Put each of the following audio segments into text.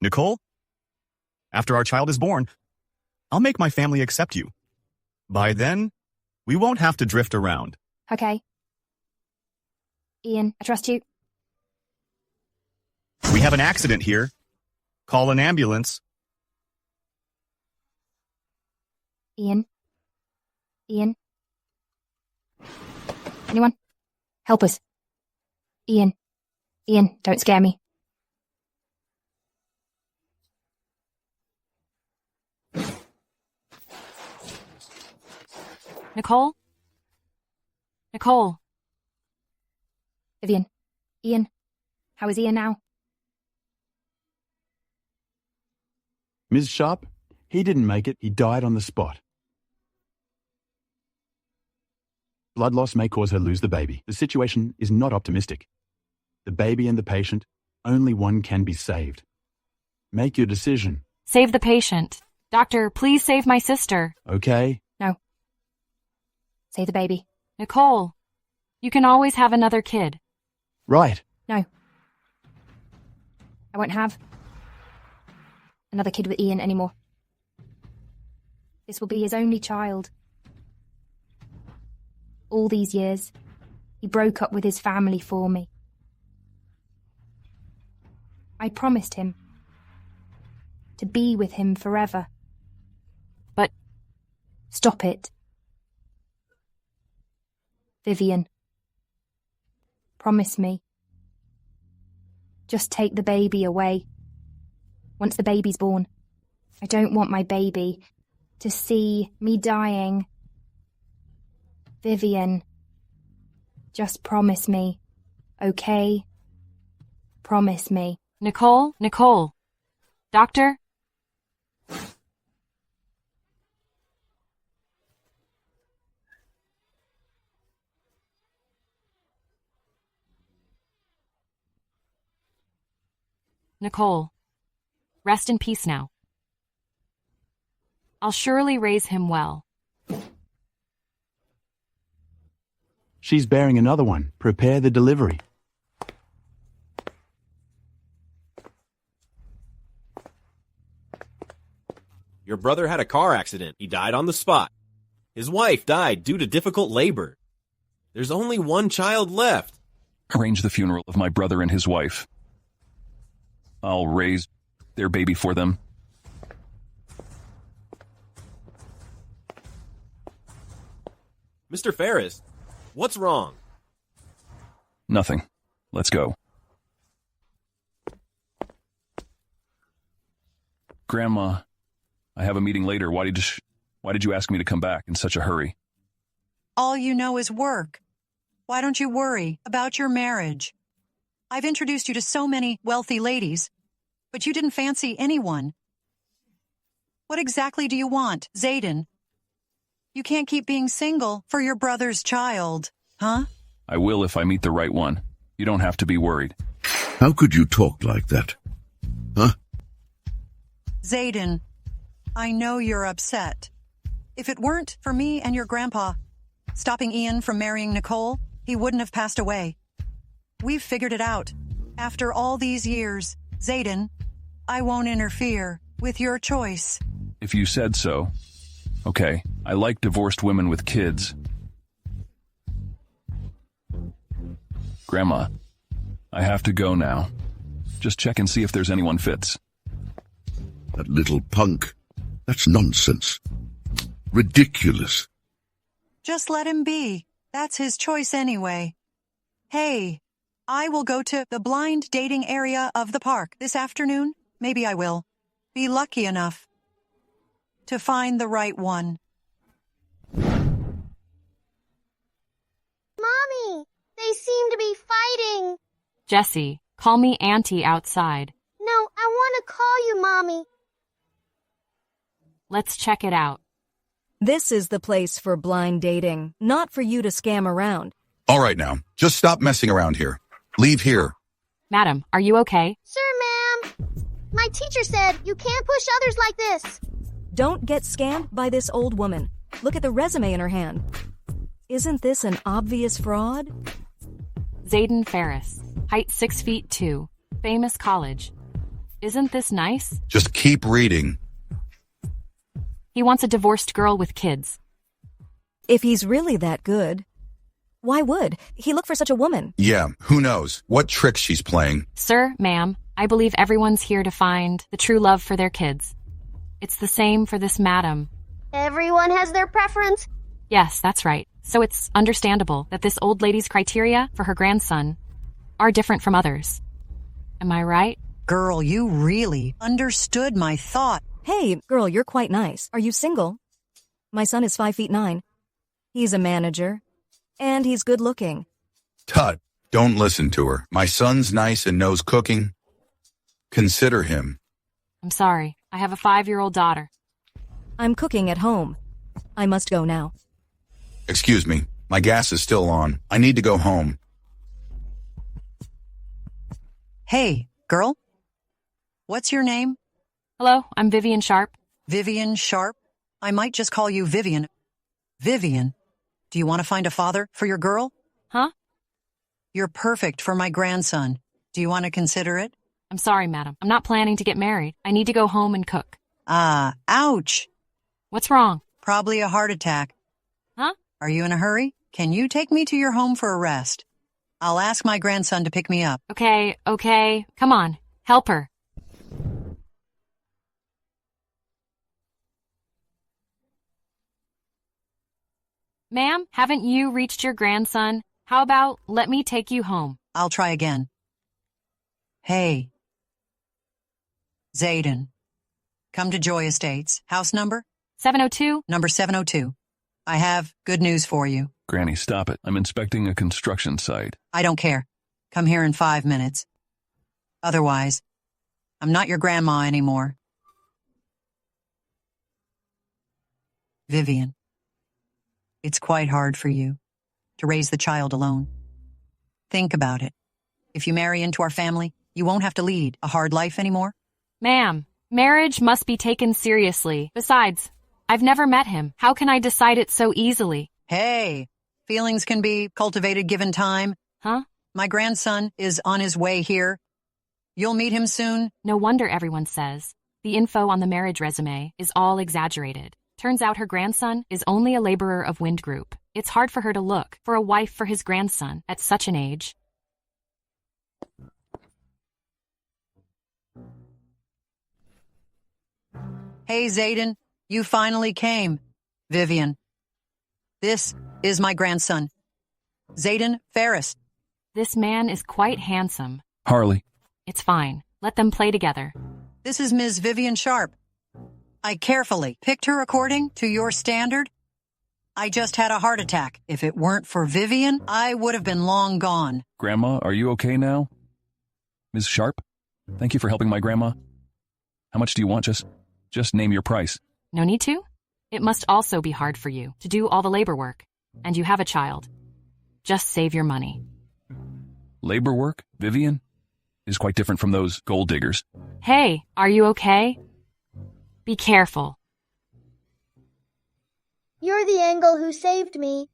Nicole, after our child is born, I'll make my family accept you. By then, we won't have to drift around. Okay. Ian, I trust you. We have an accident here. Call an ambulance. Ian? Ian? Anyone? Help us. Ian. Ian, don't scare me. Nicole? Nicole? Vivian. Ian. How is Ian now? Ms. Sharp, he didn't make it. He died on the spot. Blood loss may cause her lose the baby. The situation is not optimistic. The baby and the patient, only one can be saved. Make your decision. Save the patient. Doctor, please save my sister. Okay? No. Save the baby. Nicole, you can always have another kid. Right. No. I won't have another kid with Ian anymore. This will be his only child. All these years, he broke up with his family for me. I promised him to be with him forever. But... Stop it. Vivian. Promise me. Just take the baby away. Once the baby's born. I don't want my baby to see me dying. Vivian. Just promise me. Okay? Promise me. Nicole? Nicole? Doctor? Nicole, rest in peace now. I'll surely raise him well. She's bearing another one. Prepare the delivery. Your brother had a car accident. He died on the spot. His wife died due to difficult labor. There's only one child left. Arrange the funeral of my brother and his wife. I'll raise their baby for them. Mr. Ferris, what's wrong? Nothing. Let's go. Grandma, I have a meeting later. Why did you ask me to come back in such a hurry? All you know is work. Why don't you worry about your marriage? I've introduced you to so many wealthy ladies, but you didn't fancy anyone. What exactly do you want, Zayden? You can't keep being single for your brother's child, huh? I will if I meet the right one. You don't have to be worried. How could you talk like that? Huh? Zayden, I know you're upset. If it weren't for me and your grandpa stopping Ian from marrying Nicole, he wouldn't have passed away. We've figured it out. After all these years, Zayden, I won't interfere with your choice. If you said so. Okay, I like divorced women with kids. Grandma, I have to go now. Just check and see if there's anyone fits. That little punk. That's nonsense. Ridiculous. Just let him be. That's his choice anyway. Hey, I will go to the blind dating area of the park this afternoon. Maybe I will be lucky enough to find the right one. Mommy, they seem to be fighting. Jessie, call me Auntie outside. No, I want to call you Mommy. Let's check it out. This is the place for blind dating, not for you to scam around. All right now, just stop messing around here. Leave here. Madam, are you okay? Sir, ma'am. My teacher said you can't push others like this. Don't get scammed by this old woman. Look at the resume in her hand. Isn't this an obvious fraud? Zayden Ferris, height 6'2", famous college. Isn't this nice? Just keep reading. He wants a divorced girl with kids. If he's really that good, why would he look for such a woman? Yeah, who knows what trick she's playing. Sir, ma'am, I believe everyone's here to find the true love for their kids. It's the same for this madam. Everyone has their preference. Yes, that's right. So it's understandable that this old lady's criteria for her grandson are different from others. Am I right? Girl, you really understood my thought. Hey, girl, you're quite nice. Are you single? My son is 5'9". He's a manager. And he's good looking. Tut, don't listen to her. My son's nice and knows cooking. Consider him. I'm sorry. I have a 5-year-old daughter. I'm cooking at home. I must go now. Excuse me, my gas is still on. I need to go home. Hey, girl. What's your name? Hello, I'm Vivian Sharp. Vivian Sharp? I might just call you Vivian. Vivian, do you want to find a father for your girl? Huh? You're perfect for my grandson. Do you want to consider it? I'm sorry, madam. I'm not planning to get married. I need to go home and cook. Ouch. What's wrong? Probably a heart attack. Huh? Are you in a hurry? Can you take me to your home for a rest? I'll ask my grandson to pick me up. Okay. Come on. Help her. Ma'am, haven't you reached your grandson? How about let me take you home? I'll try again. Hey. Zayden. Come to Joy Estates. House number? 702? Number 702. I have good news for you. Granny, stop it. I'm inspecting a construction site. I don't care. Come here in 5 minutes. Otherwise, I'm not your grandma anymore. Vivian. It's quite hard for you to raise the child alone. Think about it. If you marry into our family, you won't have to lead a hard life anymore. Ma'am, marriage must be taken seriously. Besides, I've never met him. How can I decide it so easily? Hey, feelings can be cultivated given time. Huh? My grandson is on his way here. You'll meet him soon. No wonder everyone says the info on the marriage resume is all exaggerated. Turns out her grandson is only a laborer of Wind Group. It's hard for her to look for a wife for his grandson at such an age. Hey, Zayden, you finally came. Vivian. This is my grandson, Zayden Ferris. This man is quite handsome. Harley. It's fine. Let them play together. This is Ms. Vivian Sharp. I carefully picked her according to your standard. I just had a heart attack. If it weren't for Vivian, I would have been long gone. Grandma, are you okay now? Ms. Sharp, thank you for helping my grandma. How much do you want? Just name your price. No need to? It must also be hard for you to do all the labor work. And you have a child. Just save your money. Labor work, Vivian, is quite different from those gold diggers. Hey, are you okay? Be careful. You're the angle who saved me.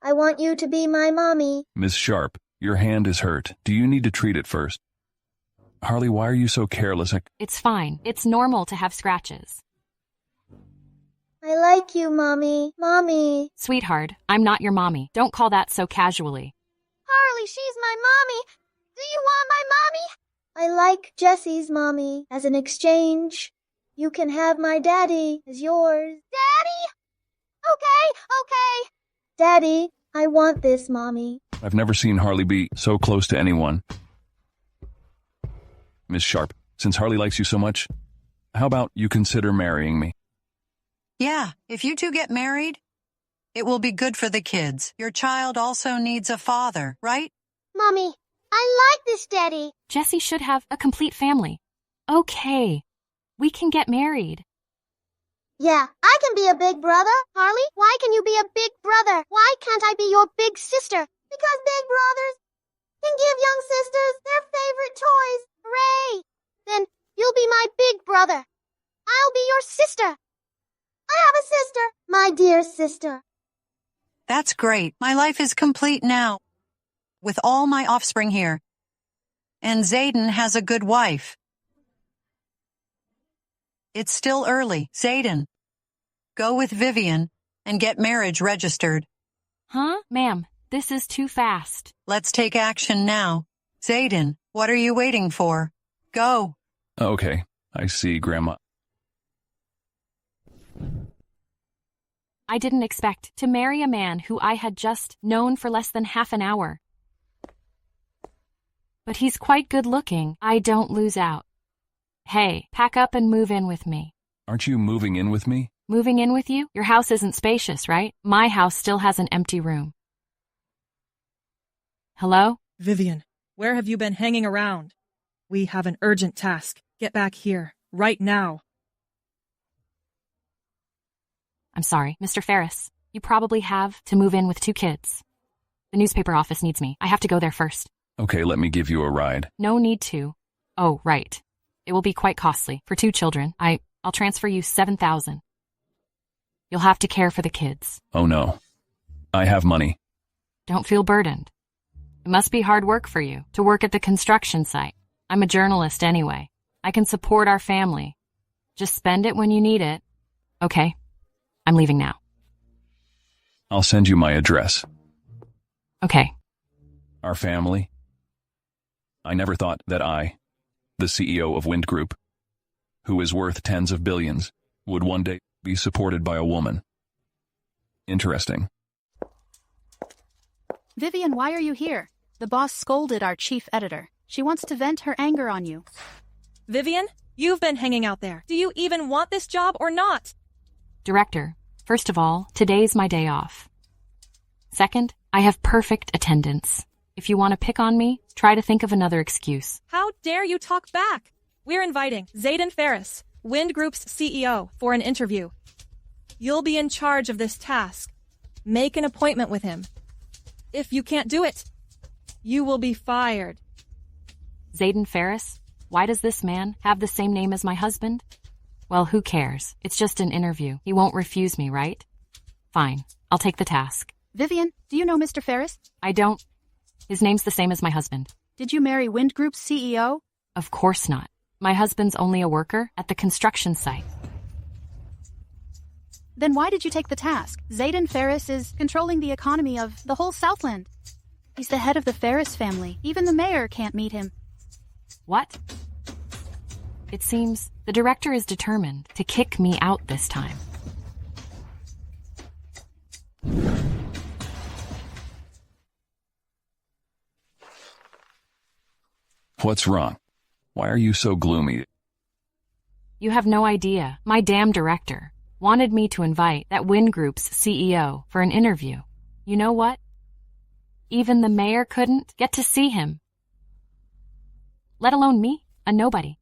I want you to be my mommy. Miss Sharp, your hand is hurt. Do you need to treat it first? Harley, why are you so careless? It's fine. It's normal to have scratches. I like you, Mommy. Mommy. Sweetheart, I'm not your mommy. Don't call that so casually. Harley, she's my mommy. Do you want my mommy? I like Jessie's mommy. As an exchange, you can have my daddy as yours. Daddy? Okay. Daddy, I want this, Mommy. I've never seen Harley be so close to anyone. Miss Sharp, since Harley likes you so much, how about you consider marrying me? Yeah, if you two get married, it will be good for the kids. Your child also needs a father, right? Mommy, I like this, Daddy. Jessie should have a complete family. Okay, we can get married. Yeah, I can be a big brother. Harley, why can you be a big brother? Why can't I be your big sister? Because big brothers can give young sisters their favorite toys. Hooray! Then you'll be my big brother. I'll be your sister. I have a sister, my dear sister. That's great. My life is complete now, with all my offspring here. And Zayden has a good wife. It's still early. Zayden, go with Vivian and get marriage registered. Huh? Ma'am, this is too fast. Let's take action now. Zayden, what are you waiting for? Go. Okay, I see, Grandma. I didn't expect to marry a man who I had just known for less than half an hour. But he's quite good looking. I don't lose out. Hey, pack up and move in with me. Aren't you moving in with me? Moving in with you? Your house isn't spacious, right? My house still has an empty room. Hello? Vivian, where have you been hanging around? We have an urgent task. Get back here, right now. I'm sorry, Mr. Ferris. You probably have to move in with 2 kids. The newspaper office needs me. I have to go there first. Okay, let me give you a ride. No need to. Oh, right. It will be quite costly. For 2 children, I'll transfer you $7,000. You'll have to care for the kids. Oh no. I have money. Don't feel burdened. It must be hard work for you to work at the construction site. I'm a journalist anyway. I can support our family. Just spend it when you need it. Okay. I'm leaving now. I'll send you my address. Okay. Our family? I never thought that I, the CEO of Wind Group, who is worth tens of billions, would one day be supported by a woman. Interesting. Vivian, why are you here? The boss scolded our chief editor. She wants to vent her anger on you. Vivian, you've been hanging out there. Do you even want this job or not? Director, first of all, today's my day off. Second, I have perfect attendance. If you want to pick on me, try to think of another excuse. How dare you talk back? We're inviting Zayden Ferris, Wind Group's CEO, for an interview. You'll be in charge of this task. Make an appointment with him. If you can't do it, you will be fired. Zayden Ferris? Why does this man have the same name as my husband? Well, who cares? It's just an interview. He won't refuse me, right? Fine. I'll take the task. Vivian, do you know Mr. Ferris? I don't. His name's the same as my husband. Did you marry Wind Group's CEO? Of course not. My husband's only a worker at the construction site. Then why did you take the task? Zayden Ferris is controlling the economy of the whole Southland. He's the head of the Ferris family. Even the mayor can't meet him. What? It seems the director is determined to kick me out this time. What's wrong? Why are you so gloomy? You have no idea. My damn director wanted me to invite that Wind Group's CEO for an interview. You know what? Even the mayor couldn't get to see him. Let alone me, a nobody.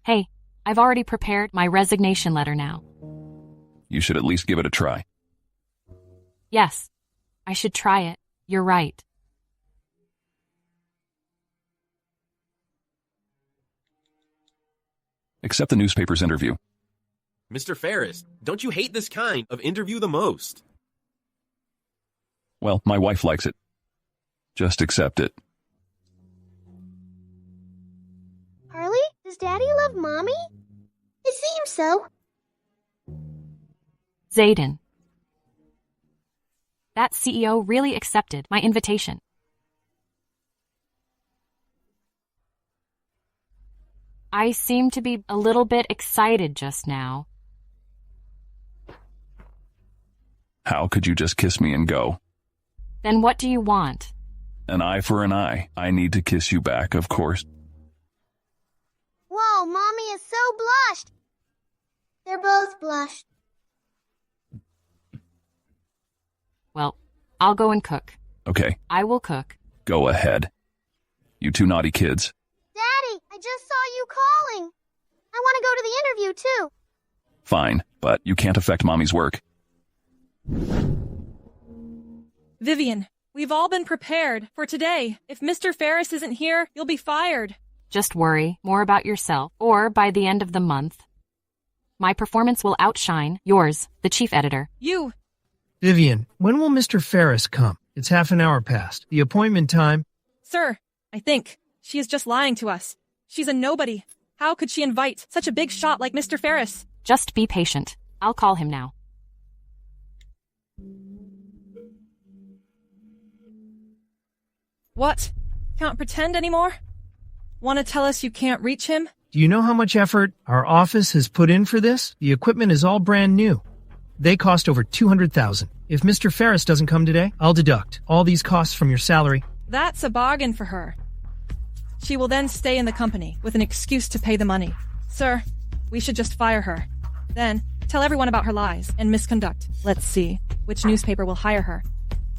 Hey, I've already prepared my resignation letter now. You should at least give it a try. Yes, I should try it. You're right. Accept the newspaper's interview. Mr. Ferris, don't you hate this kind of interview the most? Well, my wife likes it. Just accept it. Harley, does Daddy love Mommy? It seems so. Zayden. That CEO really accepted my invitation. I seem to be a little bit excited just now. How could you just kiss me and go? Then what do you want? An eye for an eye. I need to kiss you back, of course. Whoa, Mommy is so blushed. They're both blushed. Well, I'll go and cook. Okay. I will cook. Go ahead. You 2 naughty kids. Daddy, I just saw you calling. I want to go to the interview, too. Fine, but you can't affect Mommy's work. Vivian, we've all been prepared for today. If Mr. Ferris isn't here, you'll be fired. Just worry more about yourself, or by the end of the month, my performance will outshine yours, the chief editor. You! Vivian, when will Mr. Ferris come? It's half an hour past. The appointment time... Sir, I think she is just lying to us. She's a nobody. How could she invite such a big shot like Mr. Ferris? Just be patient. I'll call him now. What? Can't pretend anymore? Want to tell us you can't reach him? Do you know how much effort our office has put in for this? The equipment is all brand new. They cost over $200,000. If Mr. Ferris doesn't come today, I'll deduct all these costs from your salary. That's a bargain for her. She will then stay in the company with an excuse to pay the money. Sir, we should just fire her. Then, tell everyone about her lies and misconduct. Let's see which newspaper will hire her.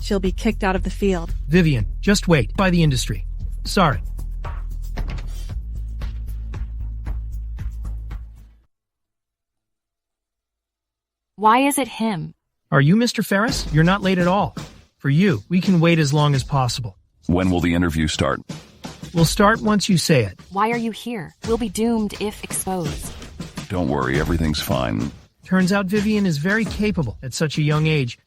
She'll be kicked out of the field. Vivian, just wait. By the industry. Sorry. Why is it him? Are you Mr. Ferris? You're not late at all. For you, we can wait as long as possible. When will the interview start? We'll start once you say it. Why are you here? We'll be doomed if exposed. Don't worry, everything's fine. Turns out Vivian is very capable at such a young age.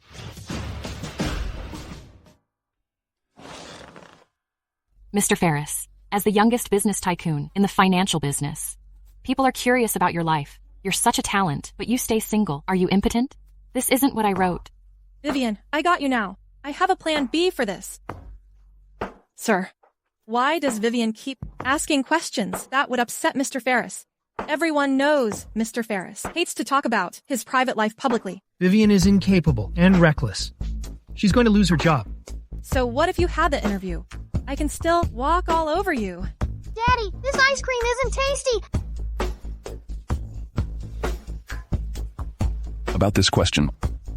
Mr. Ferris, as the youngest business tycoon in the financial business, people are curious about your life. You're such a talent, but you stay single. Are you impotent? This isn't what I wrote. Vivian, I got you now. I have a plan B for this. Sir, why does Vivian keep asking questions that would upset Mr. Ferris? Everyone knows Mr. Ferris hates to talk about his private life publicly. Vivian is incapable and reckless. She's going to lose her job. So what if you had the interview? I can still walk all over you. Daddy, this ice cream isn't tasty. About this question,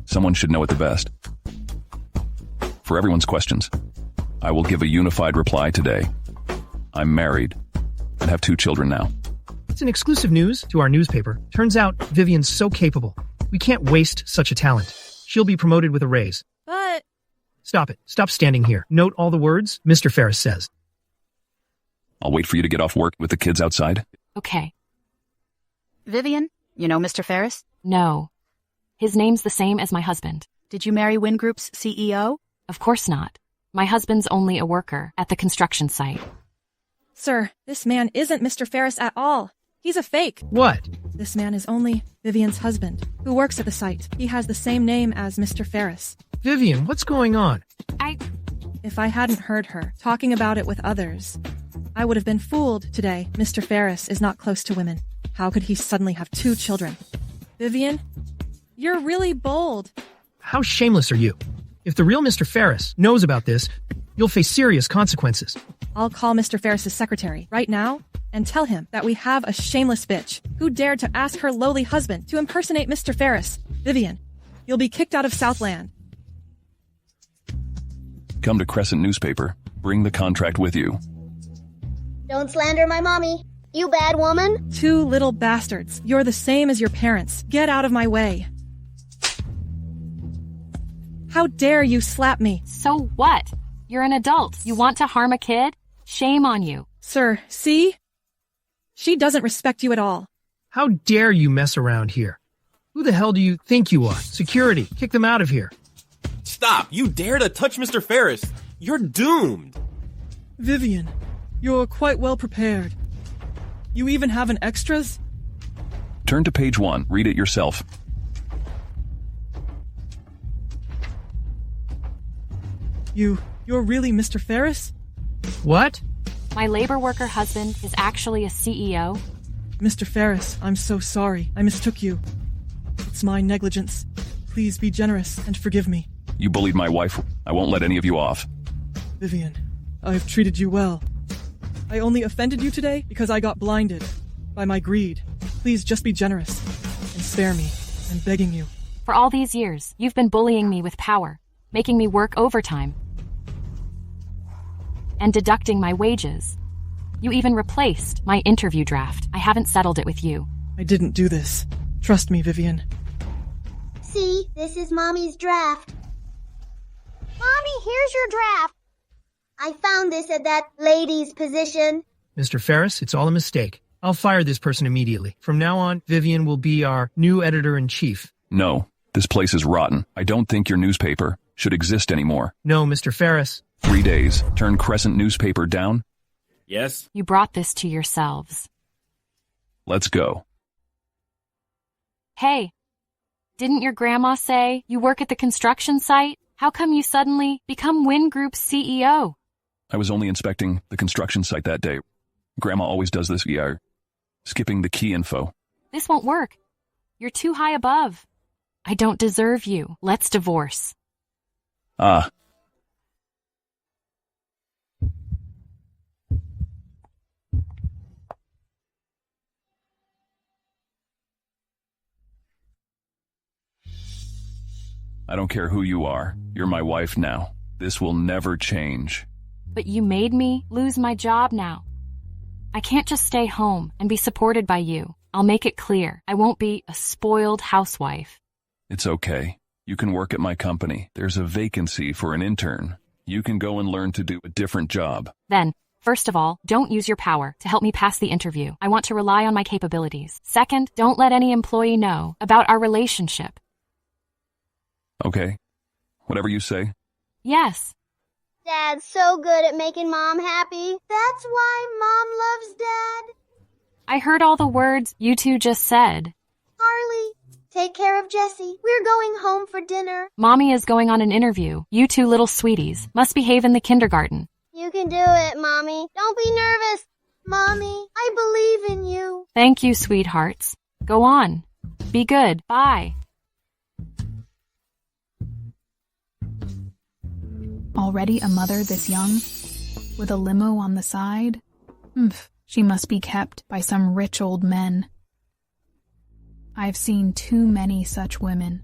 someone should know it the best. For everyone's questions, I will give a unified reply today. I'm married and have 2 children now. It's an exclusive news to our newspaper. Turns out Vivian's so capable. We can't waste such a talent. She'll be promoted with a raise. But... Stop it. Stop standing here. Note all the words Mr. Ferris says. I'll wait for you to get off work with the kids outside. Okay. Vivian, you know Mr. Ferris? No. His name's the same as my husband. Did you marry Wind Group's CEO? Of course not. My husband's only a worker at the construction site. Sir, this man isn't Mr. Ferris at all. He's a fake. What? This man is only Vivian's husband, who works at the site. He has the same name as Mr. Ferris. Vivian, what's going on? If I hadn't heard her talking about it with others, I would have been fooled today. Mr. Ferris is not close to women. How could he suddenly have 2 children? Vivian, you're really bold. How shameless are you? If the real Mr. Ferris knows about this, you'll face serious consequences. I'll call Mr. Ferris's secretary right now and tell him that we have a shameless bitch who dared to ask her lowly husband to impersonate Mr. Ferris. Vivian, you'll be kicked out of Southland. Come to Crescent newspaper. Bring the contract with you. Don't slander my mommy, you bad woman. 2 little bastards. You're the same as your parents. Get out of my way. How dare you slap me? So what? You're an adult. You want to harm a kid? Shame on you. Sir, see? She doesn't respect you at all. How dare you mess around here? Who the hell do you think you are? Security, kick them out of here. Stop! You dare to touch Mr. Ferris! You're doomed! Vivian, you're quite well prepared. You even have an extras? Turn to page 1. Read it yourself. You're really Mr. Ferris? What? My labor worker husband is actually a CEO? Mr. Ferris, I'm so sorry. I mistook you. It's my negligence. Please be generous and forgive me. You bullied my wife. I won't let any of you off. Vivian, I've treated you well. I only offended you today because I got blinded by my greed. Please just be generous and spare me. I'm begging you. For all these years, you've been bullying me with power, making me work overtime, and deducting my wages. You even replaced my interview draft. I haven't settled it with you. I didn't do this. Trust me, Vivian. See, this is Mommy's draft. Mommy, here's your draft. I found this at that lady's position. Mr. Ferris, it's all a mistake. I'll fire this person immediately. From now on, Vivian will be our new editor-in-chief. No, this place is rotten. I don't think your newspaper should exist anymore. No, Mr. Ferris. 3 days. Turn Crescent newspaper down. Yes? You brought this to yourselves. Let's go. Hey, didn't your grandma say you work at the construction site? How come you suddenly become Wind Group's CEO? I was only inspecting the construction site that day. Grandma always does this, skipping the key info. This won't work. You're too high above. I don't deserve you. Let's divorce. Ah. I don't care who you are. You're my wife now. This will never change. But you made me lose my job now. I can't just stay home and be supported by you. I'll make it clear. I won't be a spoiled housewife. It's okay. You can work at my company. There's a vacancy for an intern. You can go and learn to do a different job. Then, first of all, don't use your power to help me pass the interview. I want to rely on my capabilities. Second, don't let any employee know about our relationship. Okay. Whatever you say. Yes. Dad's so good at making Mom happy. That's why Mom loves Dad. I heard all the words you two just said. Harley, take care of Jessie. We're going home for dinner. Mommy is going on an interview. You two little sweeties must behave in the kindergarten. You can do it, Mommy. Don't be nervous. Mommy, I believe in you. Thank you, sweethearts. Go on. Be good. Bye. Already a mother this young? With a limo on the side? She must be kept by some rich old men. I've seen too many such women.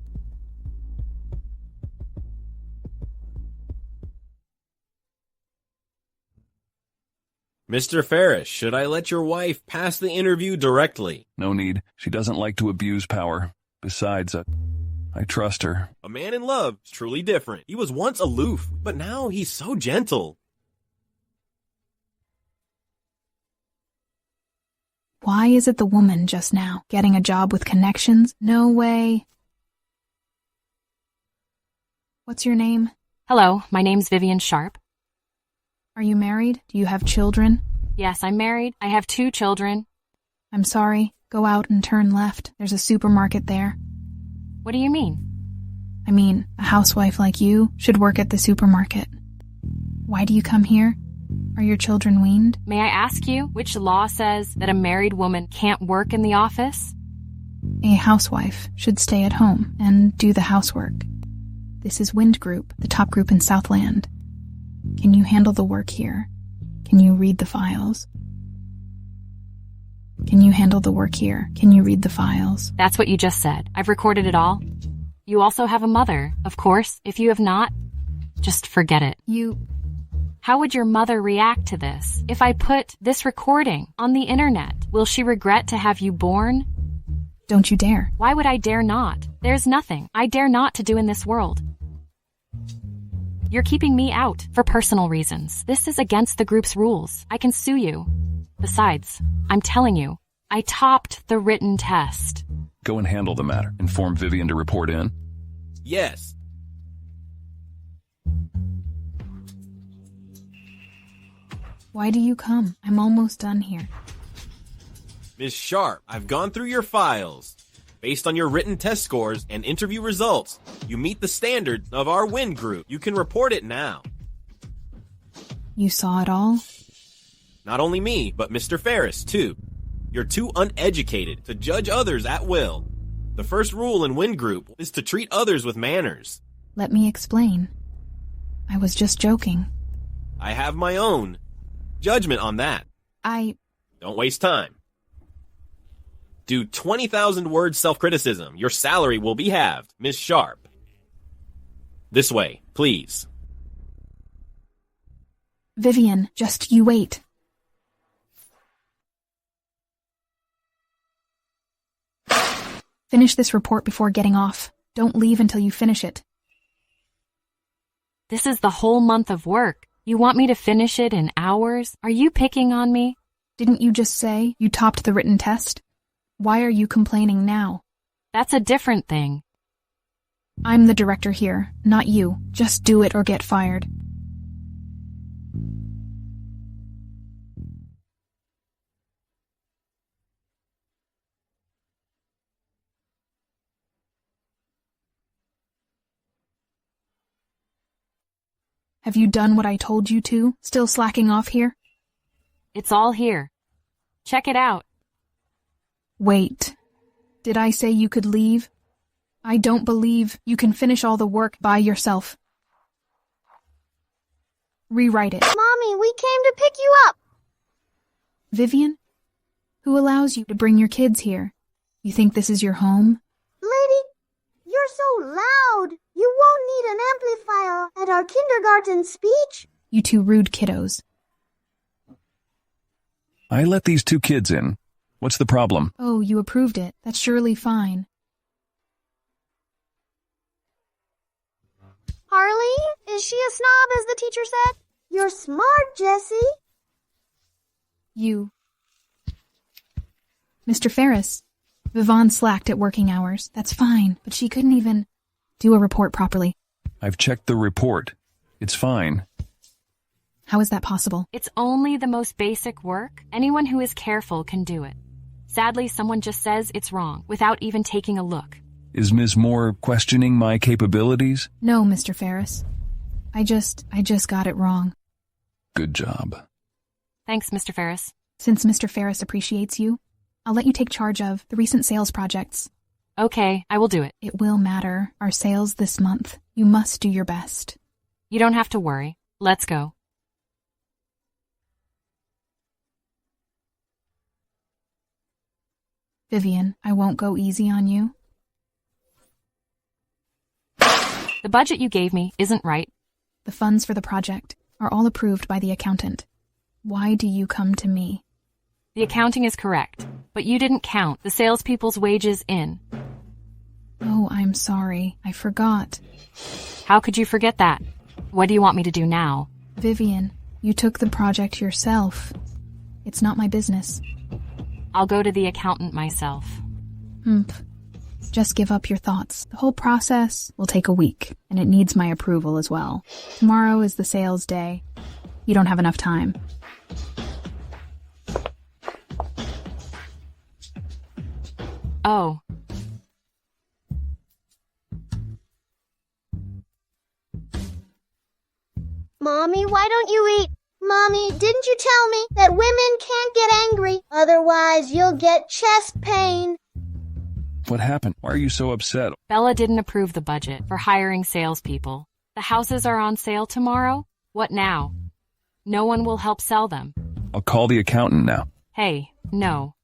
Mr. Ferris, should I let your wife pass the interview directly? No need. She doesn't like to abuse power. Besides, I trust her. A man in love is truly different. He was once aloof, but now he's so gentle. Why is it the woman just now? Getting a job with connections? No way. What's your name? Hello, my name's Vivian Sharp. Are you married? Do you have children? Yes, I'm married. I have 2 children. I'm sorry. Go out and turn left. There's a supermarket there. What do you mean? I mean, a housewife like you should work at the supermarket. Why do you come here? Are your children weaned? May I ask you which law says that a married woman can't work in the office? A housewife should stay at home and do the housework. This is Wind Group, the top group in Southland. Can you handle the work here? Can you read the files? Can you handle the work here? Can you read the files? That's what you just said. I've recorded it all. You also have a mother, of course. If you have not, just forget it. How would your mother react to this? If I put this recording on the internet, will she regret to have you born? Don't you dare. Why would I dare not? There's nothing I dare not to do in this world. You're keeping me out for personal reasons. This is against the group's rules. I can sue you. Besides, I'm telling you, I topped the written test. Go and handle the matter. Inform Vivian to report in. Yes. Why do you come? I'm almost done here. Ms. Sharp, I've gone through your files. Based on your written test scores and interview results, you meet the standards of our Wind Group. You can report it now. You saw it all? Not only me, but Mr. Ferris, too. You're too uneducated to judge others at will. The first rule in Wind Group is to treat others with manners. Let me explain. I was just joking. I have my own judgment on that. Don't waste time. Do 20,000 words self-criticism. Your salary will be halved, Ms. Sharp. This way, please. Vivian, just you wait. Finish this report before getting off. Don't leave until you finish it. This is the whole month of work. You want me to finish it in hours? Are you picking on me? Didn't you just say you topped the written test? Why are you complaining now? That's a different thing. I'm the director here, not you. Just do it or get fired. Have you done what I told you to? Still slacking off here? It's all here. Check it out. Wait. Did I say you could leave? I don't believe you can finish all the work by yourself. Rewrite it. Mommy, we came to pick you up. Vivian? Who allows you to bring your kids here? You think this is your home? Lady, you're so loud. You won't need an amplifier at our kindergarten speech. You two rude kiddos. I let these 2 kids in. What's the problem? Oh, you approved it. That's surely fine. Harley, is she a snob, as the teacher said? You're smart, Jessie. You. Mr. Ferris. Vivon slacked at working hours. That's fine, but she couldn't even do a report properly. I've checked the report. It's fine. How is that possible? It's only the most basic work. Anyone who is careful can do it. Sadly, someone just says it's wrong without even taking a look. Is Ms. Moore questioning my capabilities? No, Mr. Ferris. I just got it wrong. Good job. Thanks, Mr. Ferris. Since Mr. Ferris appreciates you, I'll let you take charge of the recent sales projects. Okay, I will do it. It will matter. Our sales this month. You must do your best. You don't have to worry. Let's go. Vivian, I won't go easy on you. The budget you gave me isn't right. The funds for the project are all approved by the accountant. Why do you come to me? The accounting is correct, but you didn't count the salespeople's wages in. Oh, I'm sorry. I forgot. How could you forget that? What do you want me to do now? Vivian, you took the project yourself. It's not my business. I'll go to the accountant myself. Just give up your thoughts. The whole process will take a week, and it needs my approval as well. Tomorrow is the sales day. You don't have enough time. Oh. Mommy, why don't you eat? Mommy, didn't you tell me that women can't get angry? Otherwise, you'll get chest pain. What happened? Why are you so upset? Bella didn't approve the budget for hiring salespeople. The houses are on sale tomorrow? What now? No one will help sell them. I'll call the accountant now. Hey, no.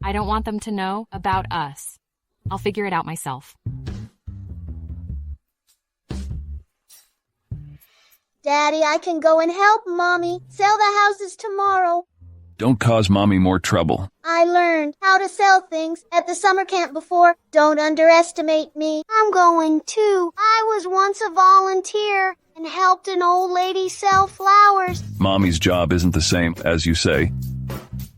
I don't want them to know about us. I'll figure it out myself. Daddy, I can go and help Mommy sell the houses tomorrow. Don't cause Mommy more trouble. I learned how to sell things at the summer camp before. Don't underestimate me. I'm going too. I was once a volunteer and helped an old lady sell flowers. Mommy's job isn't the same, as you say.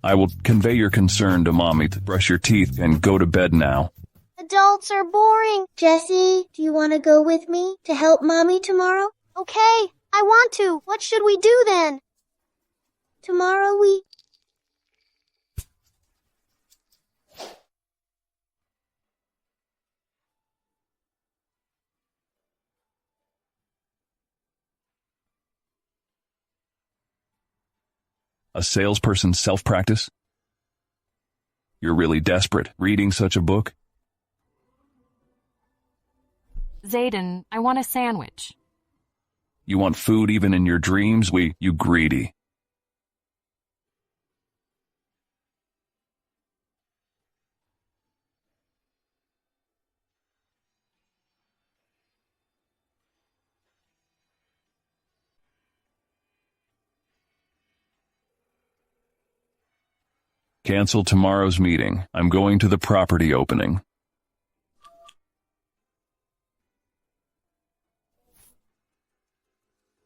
I will convey your concern to Mommy to brush your teeth and go to bed now. Adults are boring. Jessie, do you want to go with me to help Mommy tomorrow? Okay, I want to. What should we do then? Tomorrow we... A salesperson's self-practice? You're really desperate, reading such a book? Zayden, I want a sandwich. You want food even in your dreams, you greedy. Cancel tomorrow's meeting. I'm going to the property opening.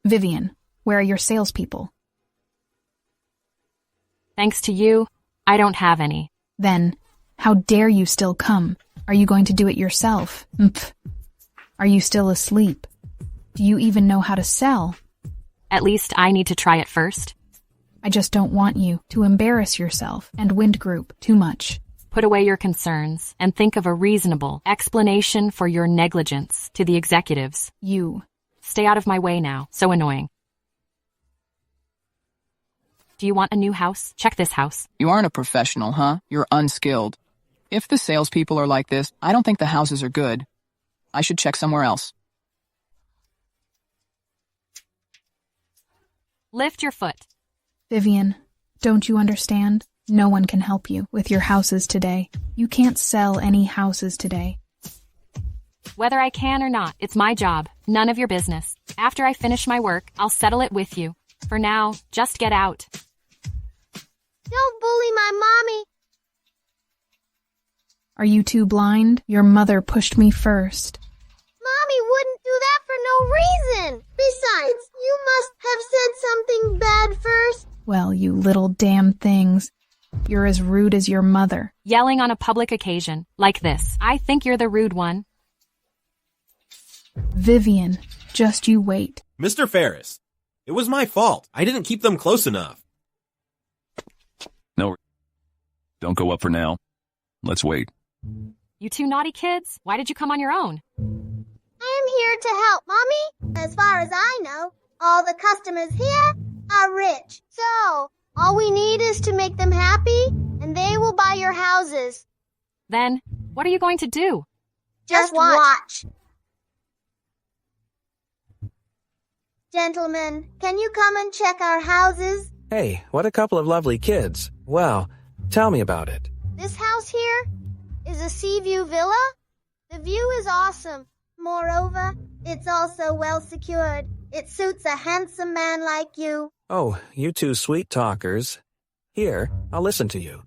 Vivian, where are your salespeople? Thanks to you, I don't have any. Then, how dare you still come? Are you going to do it yourself? Are you still asleep? Do you even know how to sell? At least I need to try it first. I just don't want you to embarrass yourself and Wind Group too much. Put away your concerns and think of a reasonable explanation for your negligence to the executives. You. Stay out of my way now. So annoying. Do you want a new house? Check this house. You aren't a professional, huh? You're unskilled. If the salespeople are like this, I don't think the houses are good. I should check somewhere else. Lift your foot. Vivian, don't you understand? No one can help you with your houses today. You can't sell any houses today. Whether I can or not, it's my job. None of your business. After I finish my work, I'll settle it with you. For now, just get out. Don't bully my mommy. Are you too blind? Your mother pushed me first. Mommy wouldn't do that for no reason. Besides, you must have said something bad first. Well, you little damn things. You're as rude as your mother. Yelling on a public occasion, like this. I think you're the rude one. Vivian, just you wait. Mr. Ferris, it was my fault. I didn't keep them close enough. No, don't go up for now. Let's wait. You two naughty kids, why did you come on your own? I am here to help, Mommy. As far as I know, all the customers here are rich. So, all we need is to make them happy, and they will buy your houses. Then, what are you going to do? Just watch. Gentlemen, can you come and check our houses? Hey, what a couple of lovely kids. Well, tell me about it. This house here is a sea view villa. The view is awesome. Moreover, it's also well secured. It suits a handsome man like you. Oh, you two sweet talkers. Here, I'll listen to you.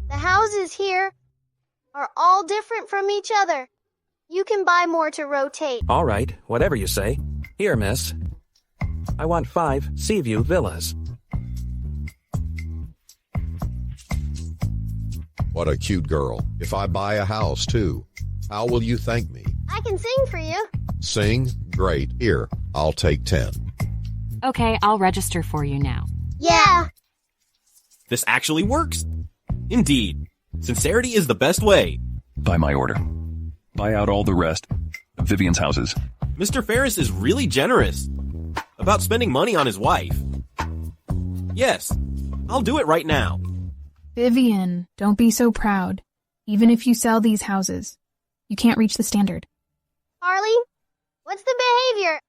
The houses here are all different from each other. You can buy more to rotate. All right, whatever you say. Here, miss. I want 5 Seaview villas. What a cute girl. If I buy a house, too, how will you thank me? I can sing for you. Sing? Great. Here, I'll take 10. Okay, I'll register for you now. Yeah. This actually works. Indeed. Sincerity is the best way. By my order. Buy out all the rest of Vivian's houses. Mr. Ferris is really generous about spending money on his wife. Yes, I'll do it right now. Vivian, don't be so proud. Even if you sell these houses, you can't reach the standard. Harley, what's the behavior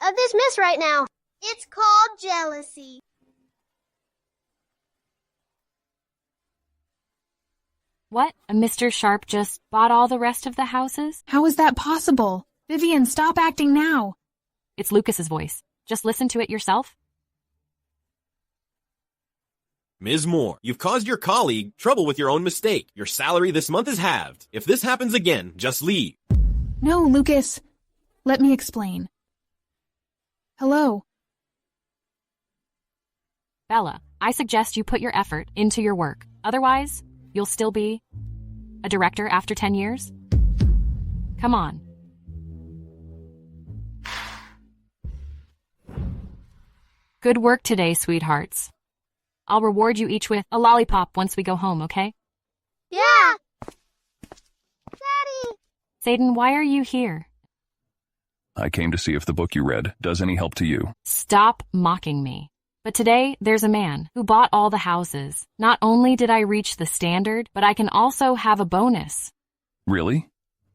of this miss right now? It's called jealousy. What? Mr. Sharp just bought all the rest of the houses? How is that possible? Vivian, stop acting now. It's Lucas's voice. Just listen to it yourself. Ms. Moore, you've caused your colleague trouble with your own mistake. Your salary this month is halved. If this happens again, just leave. No, Lucas. Let me explain. Hello. Bella, I suggest you put your effort into your work. Otherwise, you'll still be a director after 10 years? Come on. Good work today, sweethearts. I'll reward you each with a lollipop once we go home, okay? Yeah! Daddy! Zayden, why are you here? I came to see if the book you read does any help to you. Stop mocking me. But today, there's a man who bought all the houses. Not only did I reach the standard, but I can also have a bonus. Really?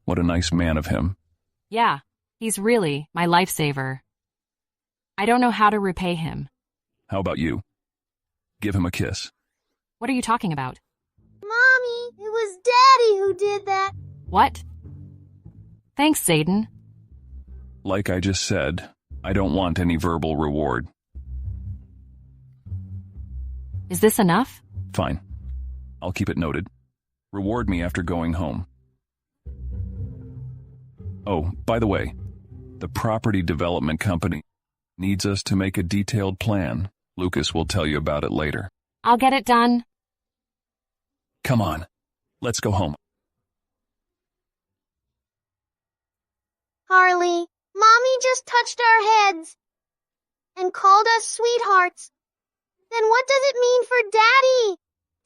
What a nice man of him. Yeah, he's really my lifesaver. I don't know how to repay him. How about you? Give him a kiss. What are you talking about? Mommy, it was Daddy who did that. What? Thanks, Zayden. Like I just said, I don't want any verbal reward. Is this enough? Fine. I'll keep it noted. Reward me after going home. Oh, by the way, the property development company needs us to make a detailed plan. Lucas will tell you about it later. I'll get it done. Come on, let's go home. Harley, Mommy just touched our heads and called us sweethearts. Then what does it mean for Daddy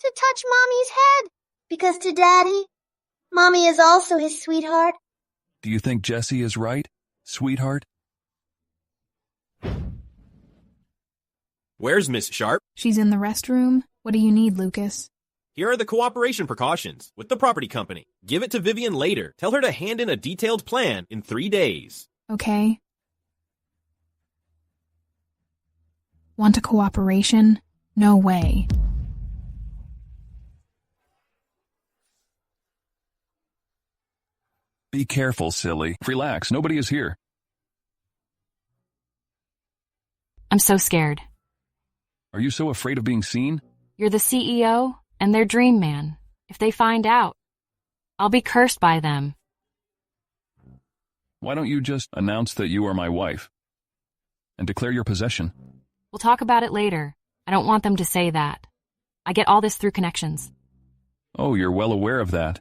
to touch Mommy's head? Because to Daddy, Mommy is also his sweetheart. Do you think Jessie is right, sweetheart? Where's Miss Sharp? She's in the restroom. What do you need, Lucas? Here are the cooperation precautions with the property company. Give it to Vivian later. Tell her to hand in a detailed plan in 3 days. Okay. Want a cooperation? No way. Be careful, silly. Relax, nobody is here. I'm so scared. Are you so afraid of being seen? You're the CEO and their dream man. If they find out, I'll be cursed by them. Why don't you just announce that you are my wife and declare your possession? We'll talk about it later. I don't want them to say that. I get all this through connections. Oh, you're well aware of that.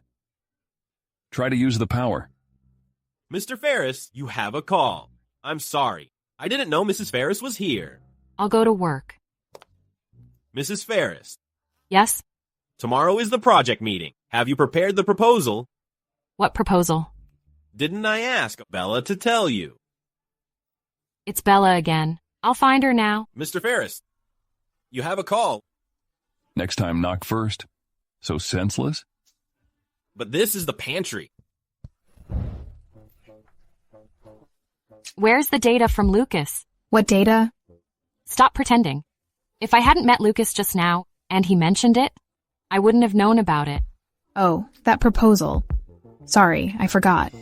Try to use the power. Mr. Ferris, you have a call. I'm sorry. I didn't know Mrs. Ferris was here. I'll go to work. Mrs. Ferris. Yes? Tomorrow is the project meeting. Have you prepared the proposal? What proposal? Didn't I ask Bella to tell you? It's Bella again. I'll find her now. Mr. Ferris, you have a call. Next time, knock first. So senseless? But this is the pantry. Where's the data from Lucas? What data? Stop pretending. If I hadn't met Lucas just now, and he mentioned it, I wouldn't have known about it. Oh, that proposal. Sorry, I forgot.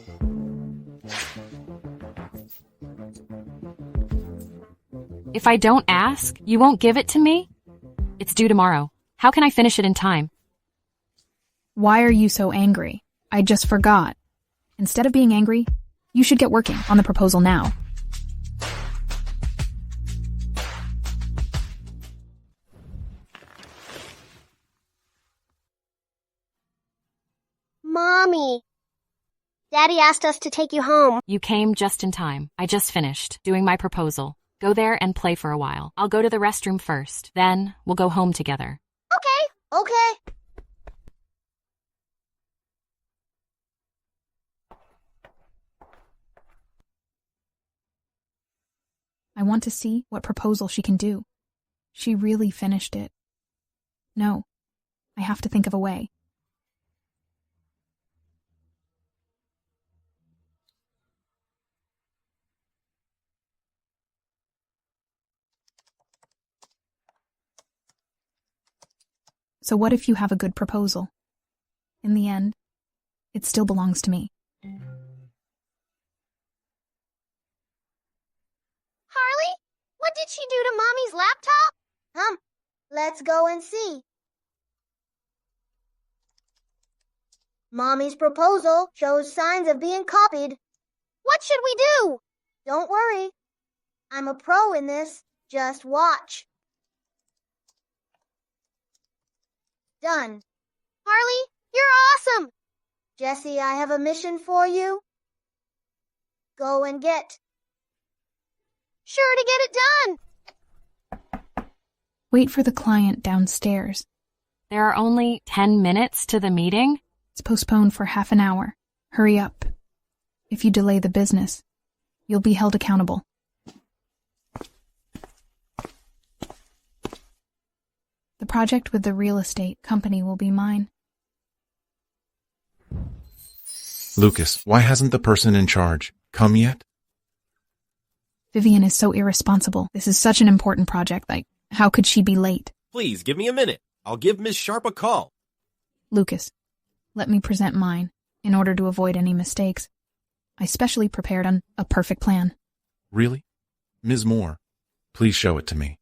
If I don't ask, you won't give it to me? It's due tomorrow. How can I finish it in time? Why are you so angry? I just forgot. Instead of being angry, you should get working on the proposal now. Mommy. Daddy asked us to take you home. You came just in time. I just finished doing my proposal. Go there and play for a while. I'll go to the restroom first. Then we'll go home together. Okay. I want to see what proposal she can do. She really finished it. No, I have to think of a way. So what if you have a good proposal? In the end, it still belongs to me. Harley, what did she do to Mommy's laptop? Let's go and see. Mommy's proposal shows signs of being copied. What should we do? Don't worry. I'm a pro in this. Just watch. Done. Harley, you're awesome. Jesse, I have a mission for you. Go and get. Sure to get it done. Wait for the client downstairs. There are only 10 minutes to the meeting? It's postponed for half an hour. Hurry up. If you delay the business, you'll be held accountable. The project with the real estate company will be mine. Lucas, why hasn't the person in charge come yet? Vivian is so irresponsible. This is such an important project. How could she be late? Please, give me a minute. I'll give Miss Sharp a call. Lucas, let me present mine in order to avoid any mistakes. I specially prepared a perfect plan. Really? Ms. Moore, please show it to me.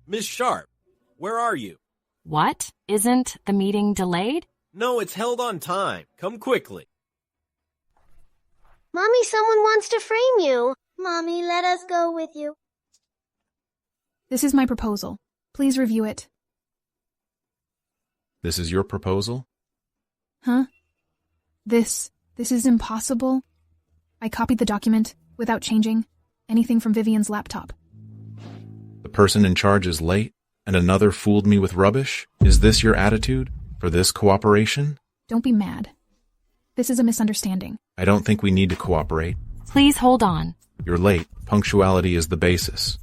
Miss Sharp, where are you? What? Isn't the meeting delayed? No, it's held on time. Come quickly. Mommy, someone wants to frame you. Mommy, let us go with you. This is my proposal. Please review it. This is your proposal? Huh? This is impossible. I copied the document without changing anything from Vivian's laptop. person in charge is late, and another fooled me with rubbish? Is this your attitude for this cooperation? Don't be mad. This is a misunderstanding. I don't think we need to cooperate. Please hold on. You're late. Punctuality is the basis.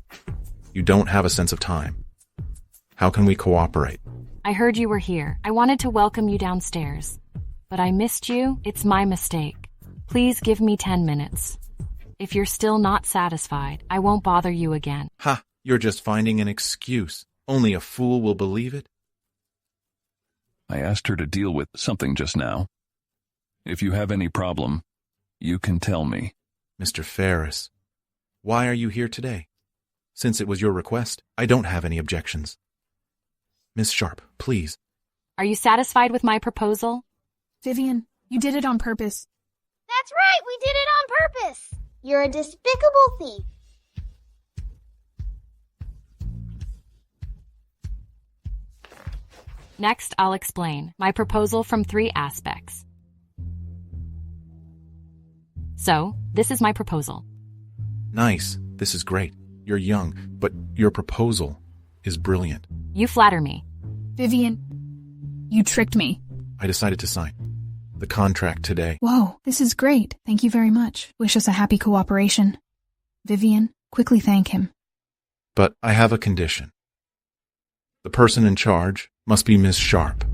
You don't have a sense of time. How can we cooperate? I heard you were here. I wanted to welcome you downstairs. But I missed you. It's my mistake. Please give me 10 minutes. If you're still not satisfied, I won't bother you again. Ha! You're just finding an excuse. Only a fool will believe it. I asked her to deal with something just now. If you have any problem, you can tell me. Mr. Ferris, why are you here today? Since it was your request, I don't have any objections. Miss Sharp, please. Are you satisfied with my proposal? Vivian, you did it on purpose. That's right, we did it on purpose. You're a despicable thief. Next, I'll explain my proposal from 3 aspects. So, this is my proposal. Nice. This is great. You're young, but your proposal is brilliant. You flatter me. Vivian, you tricked me. I decided to sign the contract today. Whoa, this is great. Thank you very much. Wish us a happy cooperation. Vivian, quickly thank him. But I have a condition. The person in charge must be Miss Sharp.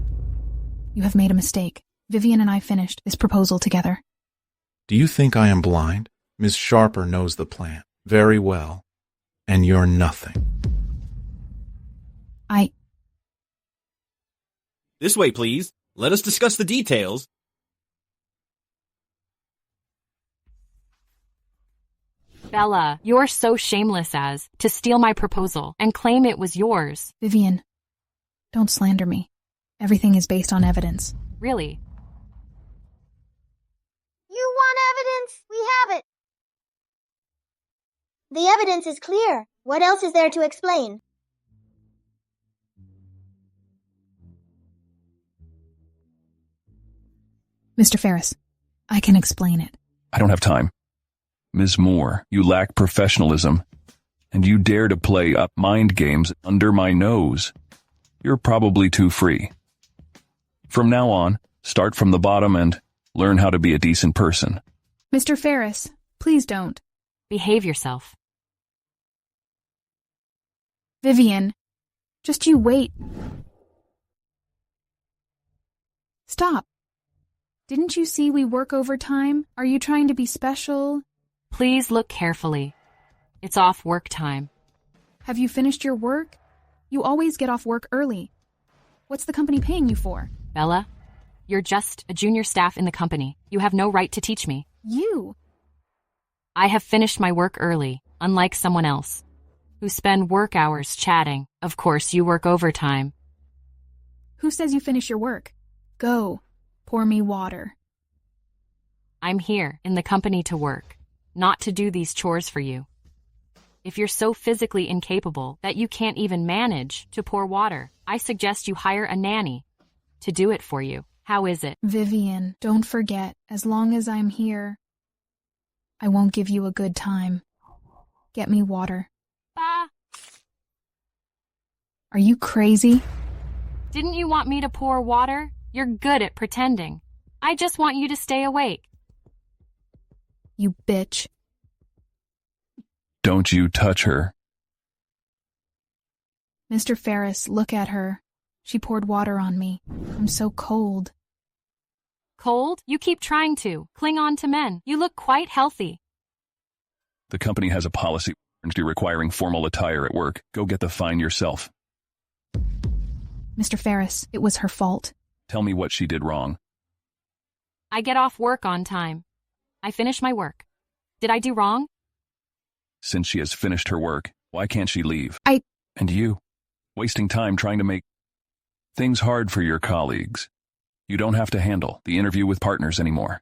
You have made a mistake. Vivian and I finished this proposal together. Do you think I am blind? Miss Sharper knows the plan very well, and you're nothing. This way, please. Let us discuss the details. Bella, you're so shameless as to steal my proposal and claim it was yours. Vivian, don't slander me. Everything is based on evidence. Really? You want evidence? We have it. The evidence is clear. What else is there to explain? Mr. Ferris, I can explain it. I don't have time. Ms. Moore, you lack professionalism, and you dare to play up mind games under my nose. You're probably too free. From now on, start from the bottom and learn how to be a decent person. Mr. Ferris, please don't. Behave yourself. Vivian, just you wait. Stop. Didn't you see we work overtime? Are you trying to be special? Please look carefully. It's off work time. Have you finished your work? You always get off work early. What's the company paying you for? Bella, you're just a junior staff in the company. You have no right to teach me. You? I have finished my work early, unlike someone else, who spend work hours chatting. Of course, you work overtime. Who says you finish your work? Go. Pour me water. I'm here in the company to work, not to do these chores for you. If you're so physically incapable that you can't even manage to pour water, I suggest you hire a nanny to do it for you. How is it? Vivian, don't forget, as long as I'm here, I won't give you a good time. Get me water. Bah! Are you crazy? Didn't you want me to pour water? You're good at pretending. I just want you to stay awake. You bitch. Don't you touch her. Mr. Ferris, look at her. She poured water on me. I'm so cold. Cold? You keep trying to. Cling on to men. You look quite healthy. The company has a policy requiring formal attire at work. Go get the fine yourself. Mr. Ferris, it was her fault. Tell me what she did wrong. I get off work on time. I finish my work. Did I do wrong? Since she has finished her work, why can't she leave? And you, wasting time trying to make things hard for your colleagues. You don't have to handle the interview with partners anymore.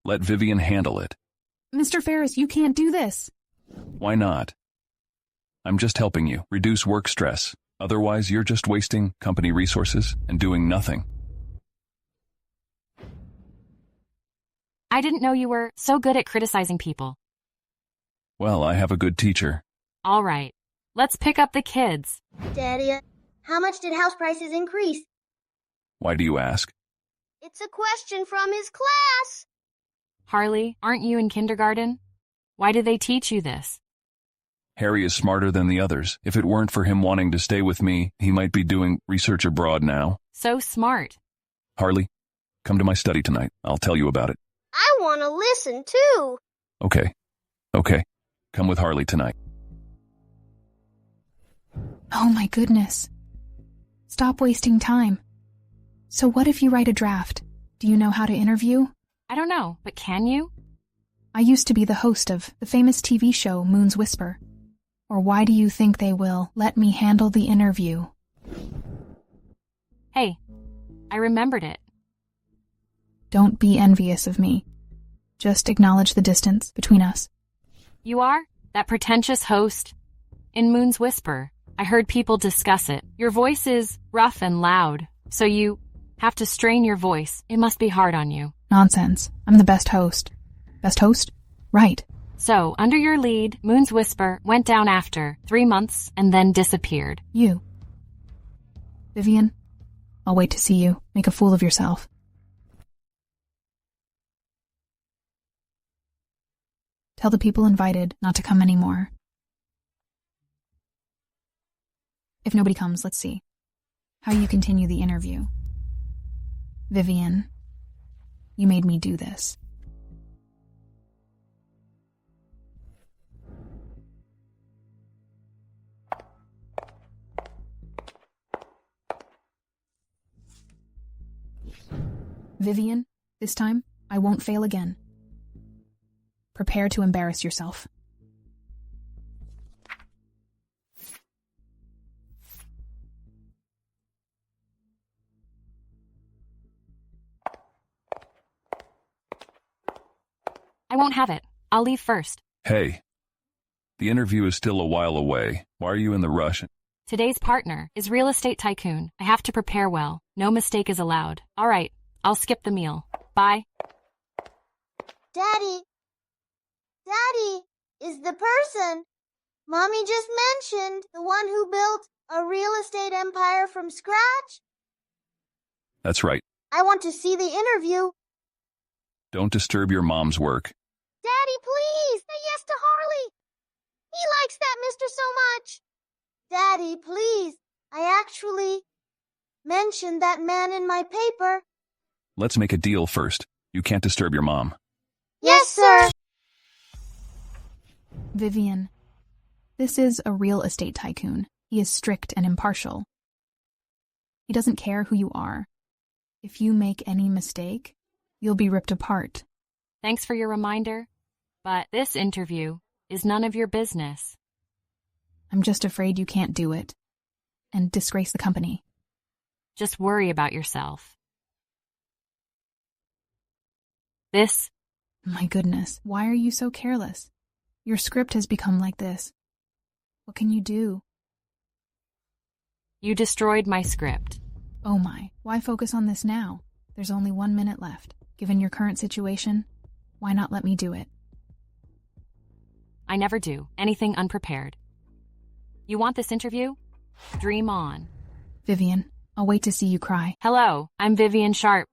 Let Vivian handle it. Mr. Ferris, you can't do this. Why not? I'm just helping you reduce work stress. Otherwise, you're just wasting company resources and doing nothing. I didn't know you were so good at criticizing people. Well, I have a good teacher. All right. Let's pick up the kids. Daddy, how much did house prices increase? Why do you ask? It's a question from his class. Harley, aren't you in kindergarten? Why do they teach you this? Harry is smarter than the others. If it weren't for him wanting to stay with me, he might be doing research abroad now. So smart. Harley, come to my study tonight. I'll tell you about it. I want to listen, too. Okay. Come with Harley tonight. Oh my goodness. Stop wasting time. So what if you write a draft? Do you know how to interview? I don't know, but can you? I used to be the host of the famous TV show Moon's Whisper. Or why do you think they will let me handle the interview? Hey, I remembered it. Don't be envious of me. Just acknowledge the distance between us. You are? That pretentious host? In Moon's Whisper, I heard people discuss it. Your voice is rough and loud, so you have to strain your voice. It must be hard on you. Nonsense. I'm the best host. Best host? Right. So, under your lead, Moon's Whisper went down after 3 months and then disappeared. You. Vivian, I'll wait to see you. Make a fool of yourself. Tell the people invited not to come anymore. If nobody comes, let's see how you continue the interview. Vivian, you made me do this. Vivian, this time I won't fail again. Prepare to embarrass yourself. I won't have it. I'll leave first. Hey, the interview is still a while away. Why are you in the rush? Today's partner is real estate tycoon. I have to prepare well. No mistake is allowed. All right, I'll skip the meal. Bye. Daddy, is the person Mommy just mentioned the one who built a real estate empire from scratch? That's right. I want to see the interview. Don't disturb your mom's work. Daddy, please, say yes to Harley. He likes that mister so much. Daddy, please, I actually mentioned that man in my paper. Let's make a deal first. You can't disturb your mom. Yes, sir. Vivian, this is a real estate tycoon. He is strict and impartial. He doesn't care who you are. If you make any mistake, you'll be ripped apart. Thanks for your reminder, but this interview is none of your business. I'm just afraid you can't do it and disgrace the company. Just worry about yourself. My goodness, why are you so careless? Your script has become like this. What can you do? You destroyed my script. Oh my, why focus on this now? There's only 1 minute left. Given your current situation, why not let me do it? I never do anything unprepared. You want this interview? Dream on. Vivian, I'll wait to see you cry. Hello, I'm Vivian Sharp.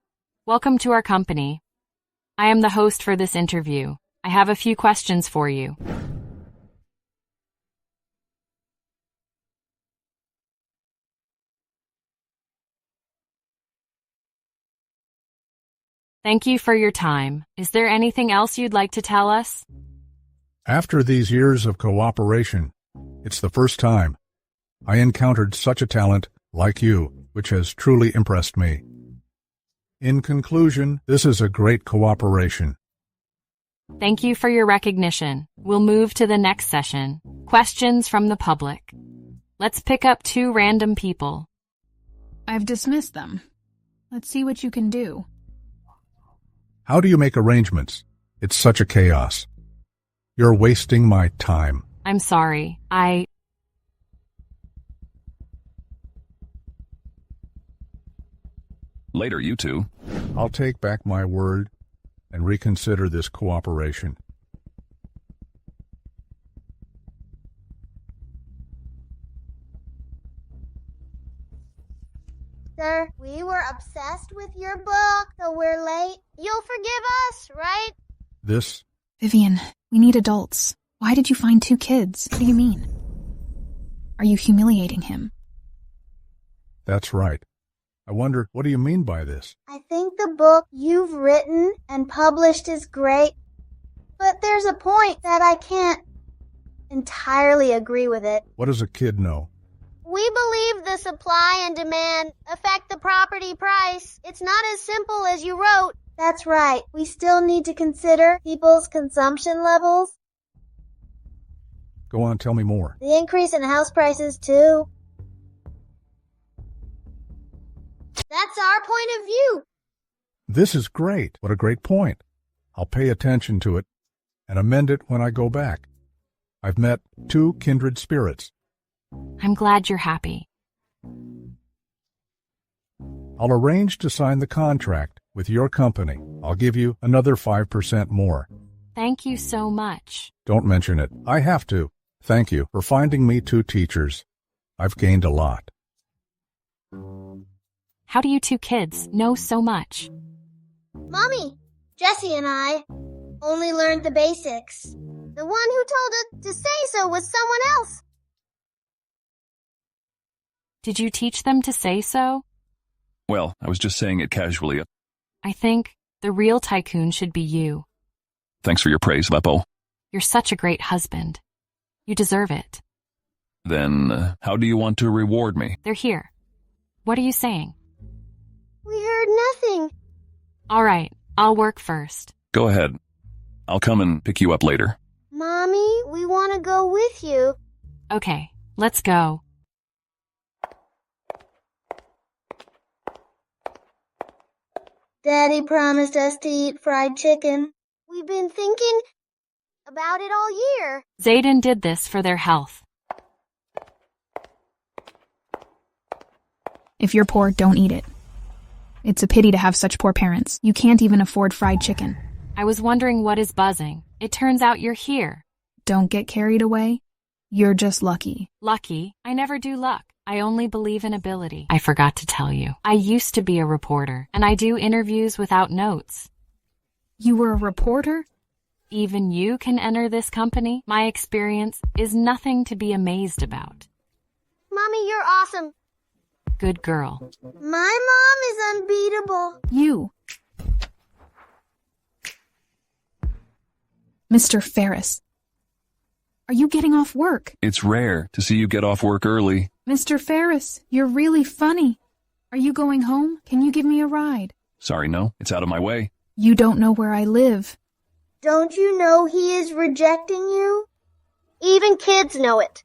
Welcome to our company. I am the host for this interview. I have a few questions for you. Thank you for your time. Is there anything else you'd like to tell us? After these years of cooperation, it's the first time I encountered such a talent like you, which has truly impressed me. In conclusion, this is a great cooperation. Thank you for your recognition. We'll move to the next session. Questions from the public. Let's pick up 2 random people. I've dismissed them. Let's see what you can do. How do you make arrangements? It's such a chaos. You're wasting my time. I'm sorry. Later, you two. I'll take back my word and reconsider this cooperation. Sir, we were obsessed with your book, so we're late. You'll forgive us, right? This? Vivian, we need adults. Why did you find 2 kids? What do you mean? Are you humiliating him? That's right. I wonder, what do you mean by this? I think the book you've written and published is great, but there's a point that I can't entirely agree with it. What does a kid know? We believe the supply and demand affect the property price. It's not as simple as you wrote. That's right. We still need to consider people's consumption levels. Go on, tell me more. The increase in house prices, too. That's our point of view. This is great. What a great point. I'll pay attention to it and amend it when I go back. I've met 2 kindred spirits. I'm glad you're happy. I'll arrange to sign the contract with your company. I'll give you another 5% more. Thank you so much. Don't mention it. I have to. Thank you for finding me 2 teachers. I've gained a lot. How do you 2 kids know so much? Mommy, Jessie and I only learned the basics. The one who told us to say so was someone else. Did you teach them to say so? Well, I was just saying it casually. I think the real tycoon should be you. Thanks for your praise, Beppo. You're such a great husband. You deserve it. Then, how do you want to reward me? They're here. What are you saying? We heard nothing. All right, I'll work first. Go ahead. I'll come and pick you up later. Mommy, we want to go with you. Okay, let's go. Daddy promised us to eat fried chicken. We've been thinking about it all year. Zayden did this for their health. If you're poor, don't eat it. It's a pity to have such poor parents. You can't even afford fried chicken. I was wondering what is buzzing. It turns out you're here. Don't get carried away. You're just lucky. Lucky? I never do luck. I only believe in ability. I forgot to tell you. I used to be a reporter, and I do interviews without notes. You were a reporter? Even you can enter this company? My experience is nothing to be amazed about. Mommy, you're awesome. Good girl. My mom is unbeatable. You. Mr. Ferris. Are you getting off work? It's rare to see you get off work early. Mr. Ferris, you're really funny. Are you going home? Can you give me a ride? Sorry, no. It's out of my way. You don't know where I live. Don't you know he is rejecting you? Even kids know it.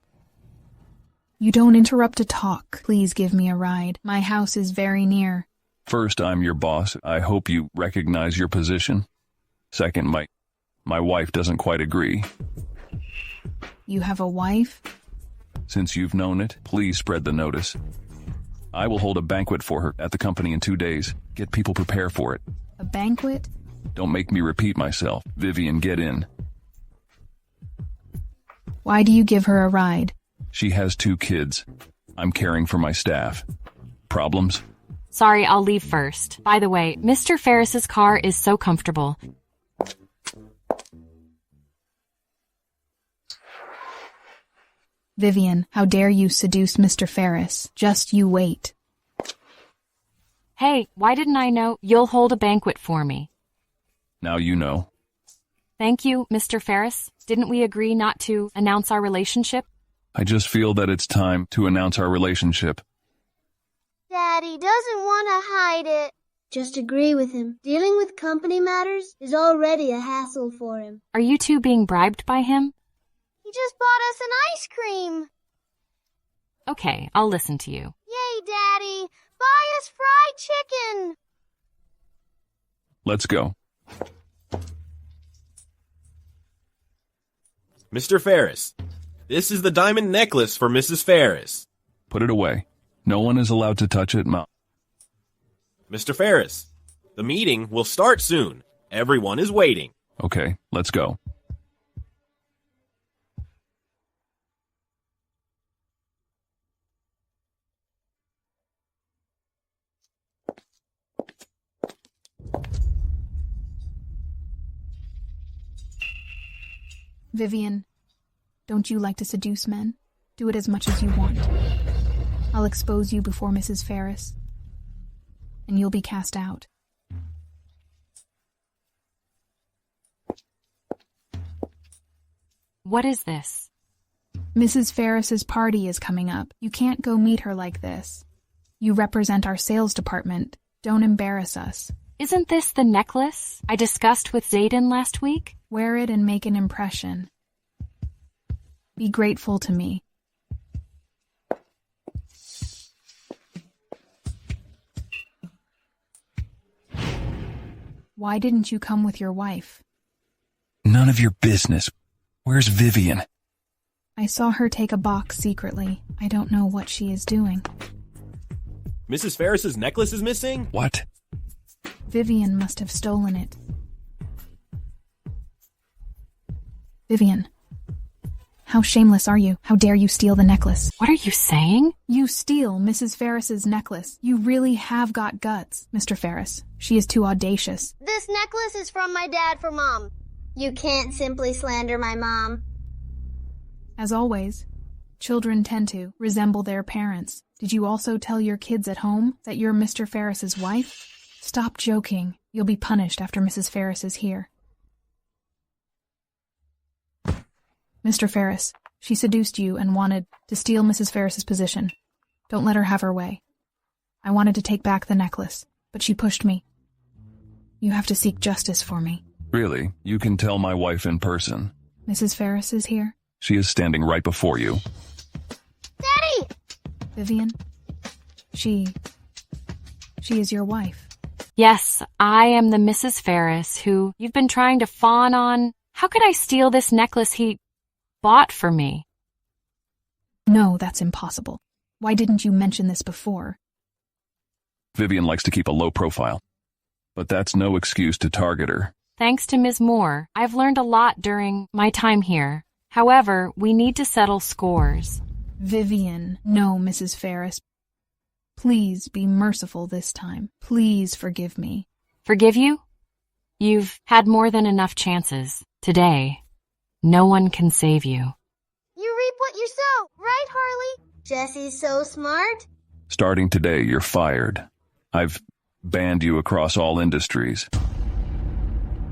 You don't interrupt a talk. Please give me a ride. My house is very near. First, I'm your boss. I hope you recognize your position. Second, my wife doesn't quite agree. You have a wife? Since you've known it, please spread the notice. I will hold a banquet for her at the company in 2 days. Get people prepared for it. A banquet? Don't make me repeat myself. Vivian, get in. Why do you give her a ride? She has 2 kids. I'm caring for my staff. Problems? Sorry, I'll leave first. By the way, Mr. Ferris's car is so comfortable. Vivian, how dare you seduce Mr. Ferris? Just you wait. Hey, why didn't I know you'll hold a banquet for me? Now you know. Thank you, Mr. Ferris. Didn't we agree not to announce our relationship? I just feel that it's time to announce our relationship. Daddy doesn't want to hide it. Just agree with him. Dealing with company matters is already a hassle for him. Are you 2 being bribed by him? He just bought us an ice cream. Okay, I'll listen to you. Yay, Daddy! Buy us fried chicken! Let's go. Mr. Ferris, this is the diamond necklace for Mrs. Ferris. Put it away. No one is allowed to touch it, Ma. Mr. Ferris, the meeting will start soon. Everyone is waiting. Okay, let's go. Vivian, don't you like to seduce men? Do it as much as you want. I'll expose you before Mrs. Ferris, and you'll be cast out. What is this? Mrs. Ferris's party is coming up. You can't go meet her like this. You represent our sales department. Don't embarrass us. Isn't this the necklace I discussed with Zayden last week? Wear it and make an impression. Be grateful to me. Why didn't you come with your wife? None of your business. Where's Vivian? I saw her take a box secretly. I don't know what she is doing. Mrs. Ferris's necklace is missing? What? Vivian must have stolen it. Vivian, how shameless are you? How dare you steal the necklace? What are you saying? You steal Mrs. Ferris's necklace. You really have got guts, Mr. Ferris. She is too audacious. This necklace is from my dad for Mom. You can't simply slander my mom. As always, children tend to resemble their parents. Did you also tell your kids at home that you're Mr. Ferris's wife? Stop joking. You'll be punished after Mrs. Ferris is here. Mr. Ferris, she seduced you and wanted to steal Mrs. Ferris's position. Don't let her have her way. I wanted to take back the necklace, but she pushed me. You have to seek justice for me. Really? You can tell my wife in person. Mrs. Ferris is here? She is standing right before you. Daddy! Vivian, she is your wife. Yes, I am the Mrs. Ferris who you've been trying to fawn on. How could I steal this necklace he bought for me? No, that's impossible. Why didn't you mention this before? Vivian likes to keep a low profile, but that's no excuse to target her. Thanks to Ms. Moore, I've learned a lot during my time here. However, we need to settle scores. Vivian, no, Mrs. Ferris. Please be merciful this time. Please forgive me. Forgive you? You've had more than enough chances. Today, no one can save you. You reap what you sow, right, Harley? Jessie's so smart. Starting today, you're fired. I've banned you across all industries.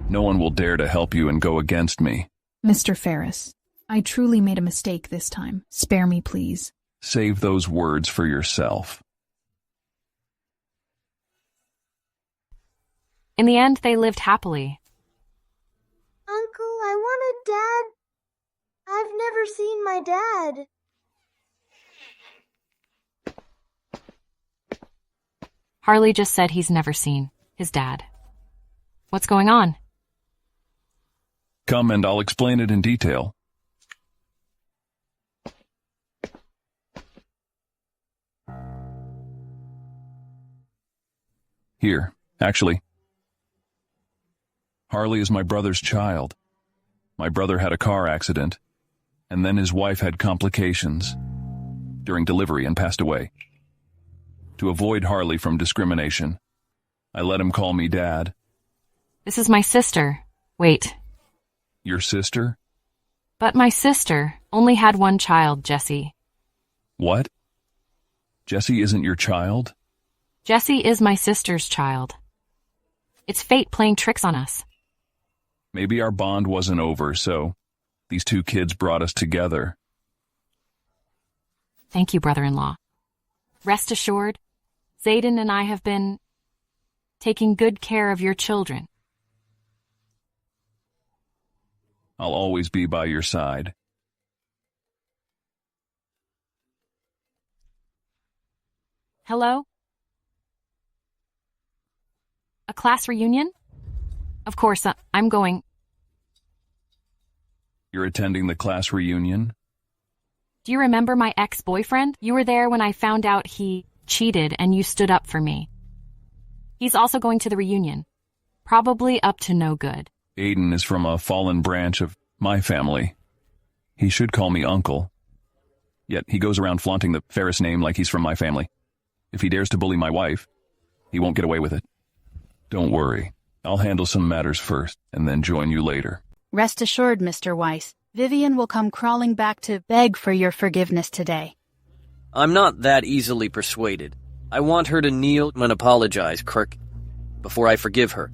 No one will dare to help you and go against me. Mr. Ferris, I truly made a mistake this time. Spare me, please. Save those words for yourself. In the end, they lived happily. Uncle, I want a dad. I've never seen my dad. Harley just said he's never seen his dad. What's going on? Come and I'll explain it in detail. Here, actually. Harley is my brother's child. My brother had a car accident, and then his wife had complications during delivery and passed away. To avoid Harley from discrimination, I let him call me Dad. This is my sister. Wait. Your sister? But my sister only had one child, Jessie. What? Jessie isn't your child? Jessie is my sister's child. It's fate playing tricks on us. Maybe our bond wasn't over, so these two kids brought us together. Thank you, brother-in-law. Rest assured, Zayden and I have been taking good care of your children. I'll always be by your side. Hello? A class reunion? Of course, I'm going. You're attending the class reunion? Do you remember my ex-boyfriend? You were there when I found out he cheated and you stood up for me. He's also going to the reunion. Probably up to no good. Aiden is from a fallen branch of my family. He should call me uncle. Yet he goes around flaunting the Ferris name like he's from my family. If he dares to bully my wife, he won't get away with it. Don't worry. I'll handle some matters first and then join you later. Rest assured, Mr. Weiss, Vivian will come crawling back to beg for your forgiveness today. I'm not that easily persuaded. I want her to kneel and apologize, Kirk, before I forgive her.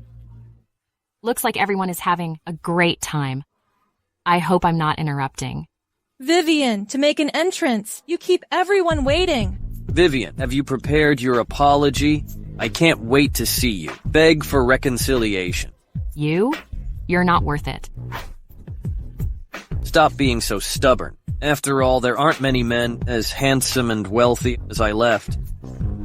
Looks like everyone is having a great time. I hope I'm not interrupting. Vivian, to make an entrance. You keep everyone waiting. Vivian, have you prepared your apology? I can't wait to see you. Beg for reconciliation. You? You're not worth it. Stop being so stubborn. After all, there aren't many men as handsome and wealthy as I left.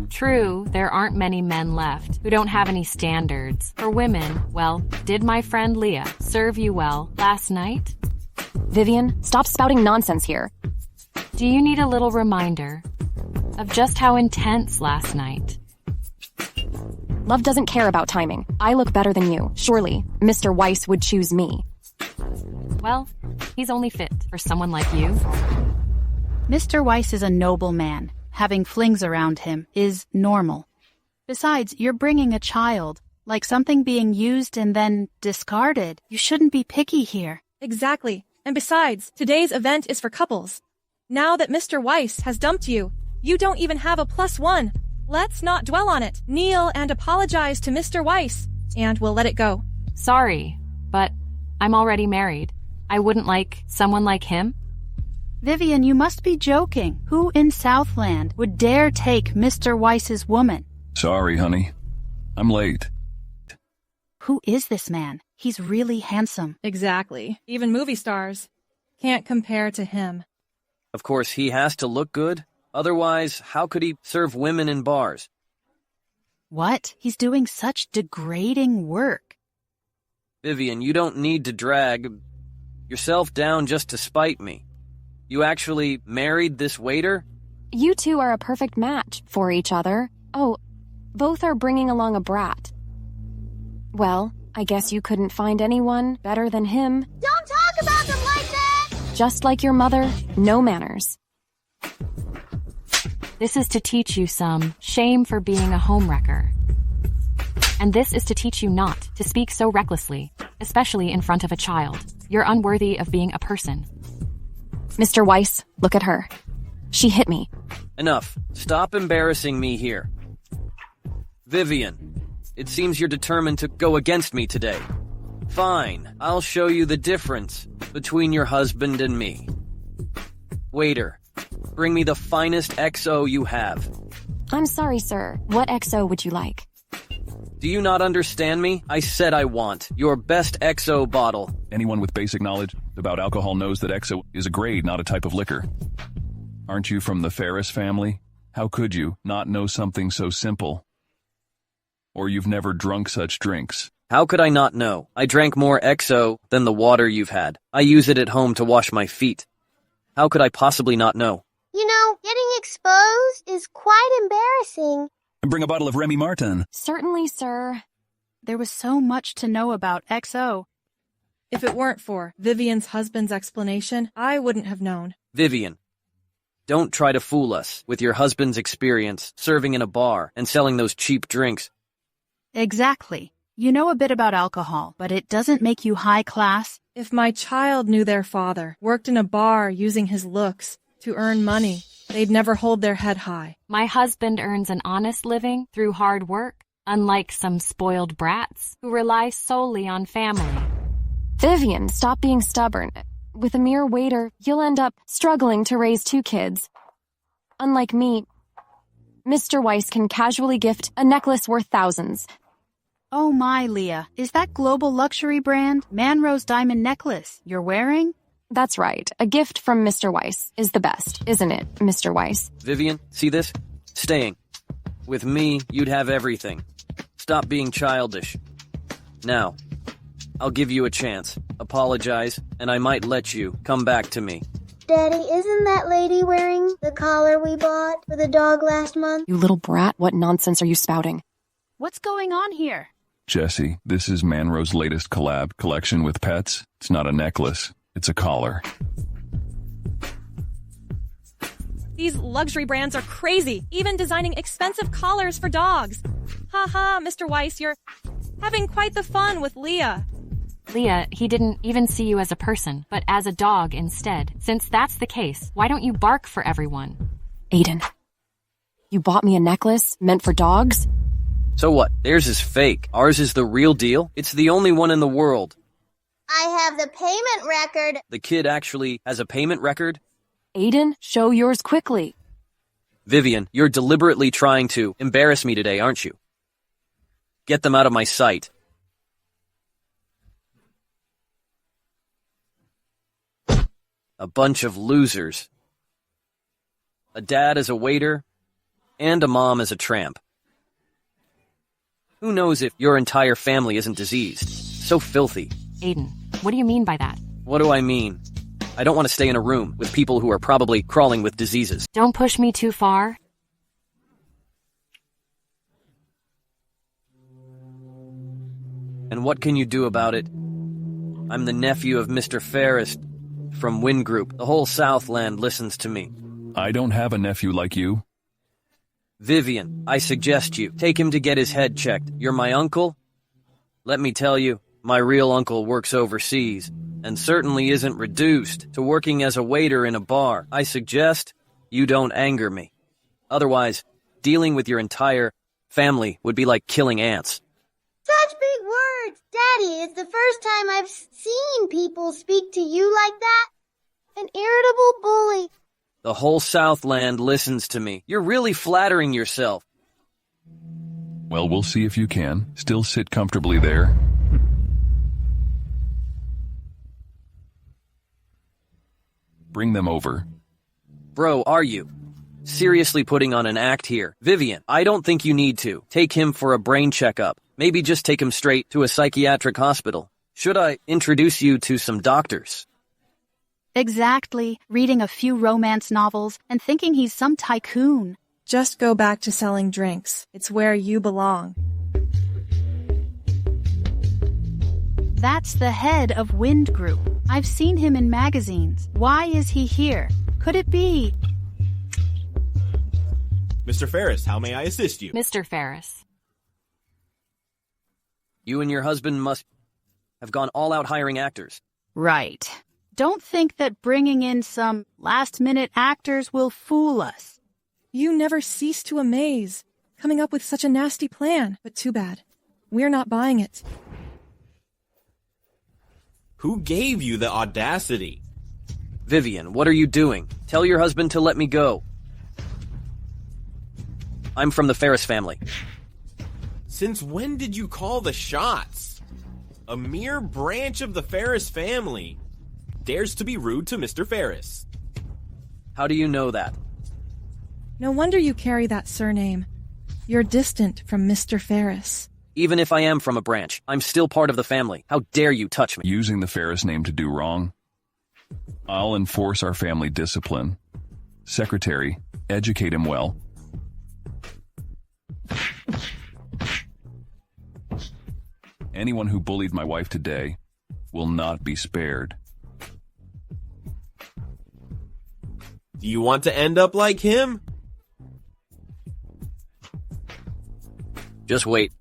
True, there aren't many men left who don't have any standards. For women, well, did my friend Leah serve you well last night? Vivian, stop spouting nonsense here. Do you need a little reminder of just how intense last night? Love doesn't care about timing. I look better than you. Surely, Mr. Weiss would choose me. Well, he's only fit for someone like you. Mr. Weiss is a noble man. Having flings around him is normal. Besides, you're bringing a child, like something being used and then discarded. You shouldn't be picky here. Exactly. And besides, today's event is for couples. Now that Mr. Weiss has dumped you, you don't even have a +1. Let's not dwell on it. Kneel and apologize to Mr. Weiss, and we'll let it go. Sorry, but I'm already married. I wouldn't like someone like him. Vivian, you must be joking. Who in Southland would dare take Mr. Weiss's woman? Sorry, honey. I'm late. Who is this man? He's really handsome. Exactly. Even movie stars can't compare to him. Of course, he has to look good. Otherwise, how could he serve women in bars? What? He's doing such degrading work. Vivian, you don't need to drag yourself down just to spite me. You actually married this waiter? You two are a perfect match for each other. Oh, both are bringing along a brat. Well, I guess you couldn't find anyone better than him. Don't talk about them like that! Just like your mother, no manners. This is to teach you some shame for being a homewrecker. And this is to teach you not to speak so recklessly, especially in front of a child. You're unworthy of being a person. Mr. Weiss, look at her. She hit me. Enough. Stop embarrassing me here. Vivian, it seems you're determined to go against me today. Fine, I'll show you the difference between your husband and me. Waiter, bring me the finest XO you have. I'm sorry, sir. What XO would you like? Do you not understand me? I said I want your best XO bottle. Anyone with basic knowledge about alcohol knows that XO is a grade, not a type of liquor. Aren't you from the Ferris family? How could you not know something so simple? Or you've never drunk such drinks. How could I not know? I drank more XO than the water you've had. I use it at home to wash my feet. How could I possibly not know? You know, getting exposed is quite embarrassing. Bring a bottle of Remy Martin. Certainly, sir. There was so much to know about XO. If it weren't for Vivian's husband's explanation, I wouldn't have known. Vivian, don't try to fool us with your husband's experience serving in a bar and selling those cheap drinks. Exactly. You know a bit about alcohol, but it doesn't make you high class. If my child knew their father worked in a bar using his looks to earn money, they'd never hold their head high. My husband earns an honest living through hard work, unlike some spoiled brats who rely solely on family. Vivian, stop being stubborn. With a mere waiter, you'll end up struggling to raise 2 kids. Unlike me, Mr. Weiss can casually gift a necklace worth thousands. Oh my, Leah, is that global luxury brand Manrose diamond necklace you're wearing? That's right. A gift from Mr. Weiss is the best, isn't it, Mr. Weiss? Vivian, see this? Staying. With me, you'd have everything. Stop being childish. Now, I'll give you a chance. Apologize, and I might let you come back to me. Daddy, isn't that lady wearing the collar we bought for the dog last month? You little brat, what nonsense are you spouting? What's going on here? Jesse, this is Manro's latest collab collection with pets. It's not a necklace. It's a collar. These luxury brands are crazy, even designing expensive collars for dogs. Ha ha, Mr. Weiss, you're having quite the fun with Leah. Leah, he didn't even see you as a person, but as a dog instead. Since that's the case, why don't you bark for everyone? Aiden, you bought me a necklace meant for dogs? So what? Theirs is fake. Ours is the real deal. It's the only one in the world. I have the payment record. The kid actually has a payment record? Aiden, show yours quickly. Vivian, you're deliberately trying to embarrass me today, aren't you? Get them out of my sight. A bunch of losers. A dad as a waiter, and a mom as a tramp. Who knows if your entire family isn't diseased? So filthy. Aiden, what do you mean by that? What do I mean? I don't want to stay in a room with people who are probably crawling with diseases. Don't push me too far. And what can you do about it? I'm the nephew of Mr. Ferris from Wind Group. The whole Southland listens to me. I don't have a nephew like you. Vivian, I suggest you take him to get his head checked. You're my uncle? Let me tell you, my real uncle works overseas, and certainly isn't reduced to working as a waiter in a bar. I suggest you don't anger me. Otherwise, dealing with your entire family would be like killing ants. Such big words! Daddy, it's the first time I've seen people speak to you like that. An irritable bully. The whole Southland listens to me. You're really flattering yourself. Well, we'll see if you can. Still sit comfortably there. Bring them over. Bro, are you seriously putting on an act here? Vivian, I don't think you need to. Take him for a brain checkup. Maybe just take him straight to a psychiatric hospital. Should I introduce you to some doctors? Exactly. Reading a few romance novels and thinking he's some tycoon. Just go back to selling drinks. It's where you belong. That's the head of Wind Group. I've seen him in magazines. Why is he here? Could it be? Mr. Ferris, how may I assist you? Mr. Ferris. You and your husband must have gone all out hiring actors. Right. Don't think that bringing in some last-minute actors will fool us. You never cease to amaze, coming up with such a nasty plan. But too bad. We're not buying it. Who gave you the audacity? Vivian, what are you doing? Tell your husband to let me go. I'm from the Ferris family. Since when did you call the shots? A mere branch of the Ferris family dares to be rude to Mr. Ferris. How do you know that? No wonder you carry that surname. You're distant from Mr. Ferris. Even if I am from a branch, I'm still part of the family. How dare you touch me? Using the Ferris name to do wrong? I'll enforce our family discipline. Secretary, educate him well. Anyone who bullied my wife today will not be spared. Do you want to end up like him? Just wait.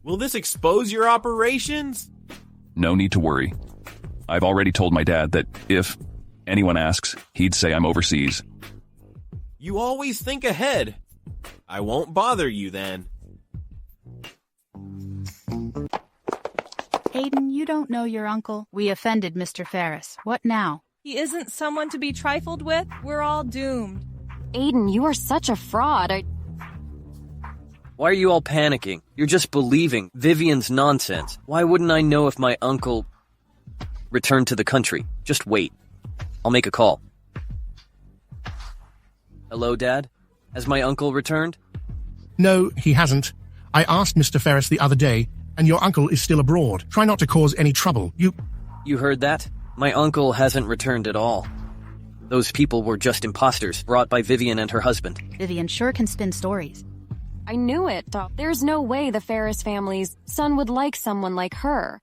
Will this expose your operations? No need to worry. I've already told my dad that if anyone asks, he'd say I'm overseas. You always think ahead. I won't bother you then. Aiden, you don't know your uncle. We offended Mr. Ferris. What now? He isn't someone to be trifled with. We're all doomed. Aiden, you are such a fraud. Why are you all panicking? You're just believing Vivian's nonsense. Why wouldn't I know if my uncle returned to the country? Just wait. I'll make a call. Hello, Dad? Has my uncle returned? No, he hasn't. I asked Mr. Ferris the other day, and your uncle is still abroad. Try not to cause any trouble. You heard that? My uncle hasn't returned at all. Those people were just imposters brought by Vivian and her husband. Vivian sure can spin stories. I knew it. There's no way the Ferris family's son would like someone like her.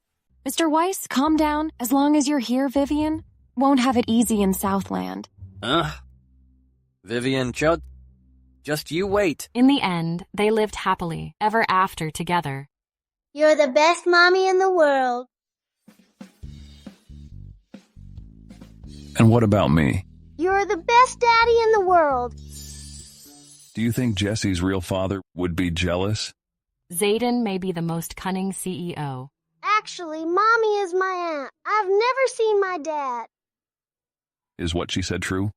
Mr. Weiss, calm down. As long as you're here, Vivian won't have it easy in Southland. Vivian, just Just you wait. In the end, they lived happily ever after together. You're the best mommy in the world. And what about me? You're the best daddy in the world. Do you think Jesse's real father would be jealous? Zayden may be the most cunning CEO. Actually, Mommy is my aunt. I've never seen my dad. Is what she said true?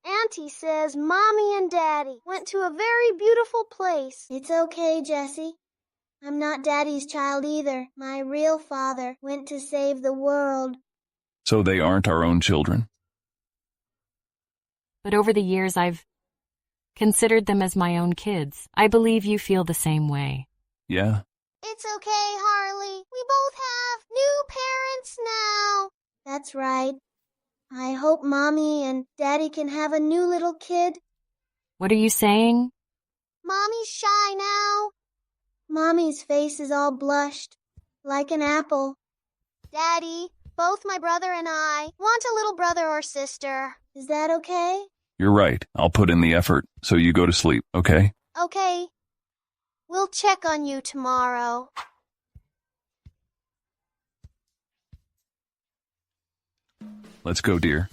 Auntie says Mommy and Daddy went to a very beautiful place. It's okay, Jesse. I'm not Daddy's child either. My real father went to save the world. So they aren't our own children? But over the years, I've considered them as my own kids. I believe you feel the same way. Yeah? It's okay, Harley. We both have new parents now. That's right. I hope Mommy and Daddy can have a new little kid. What are you saying? Mommy's shy now. Mommy's face is all blushed, like an apple. Daddy, both my brother and I want a little brother or sister. Is that okay? You're right. I'll put in the effort, so you go to sleep, okay? Okay. We'll check on you tomorrow. Let's go, dear.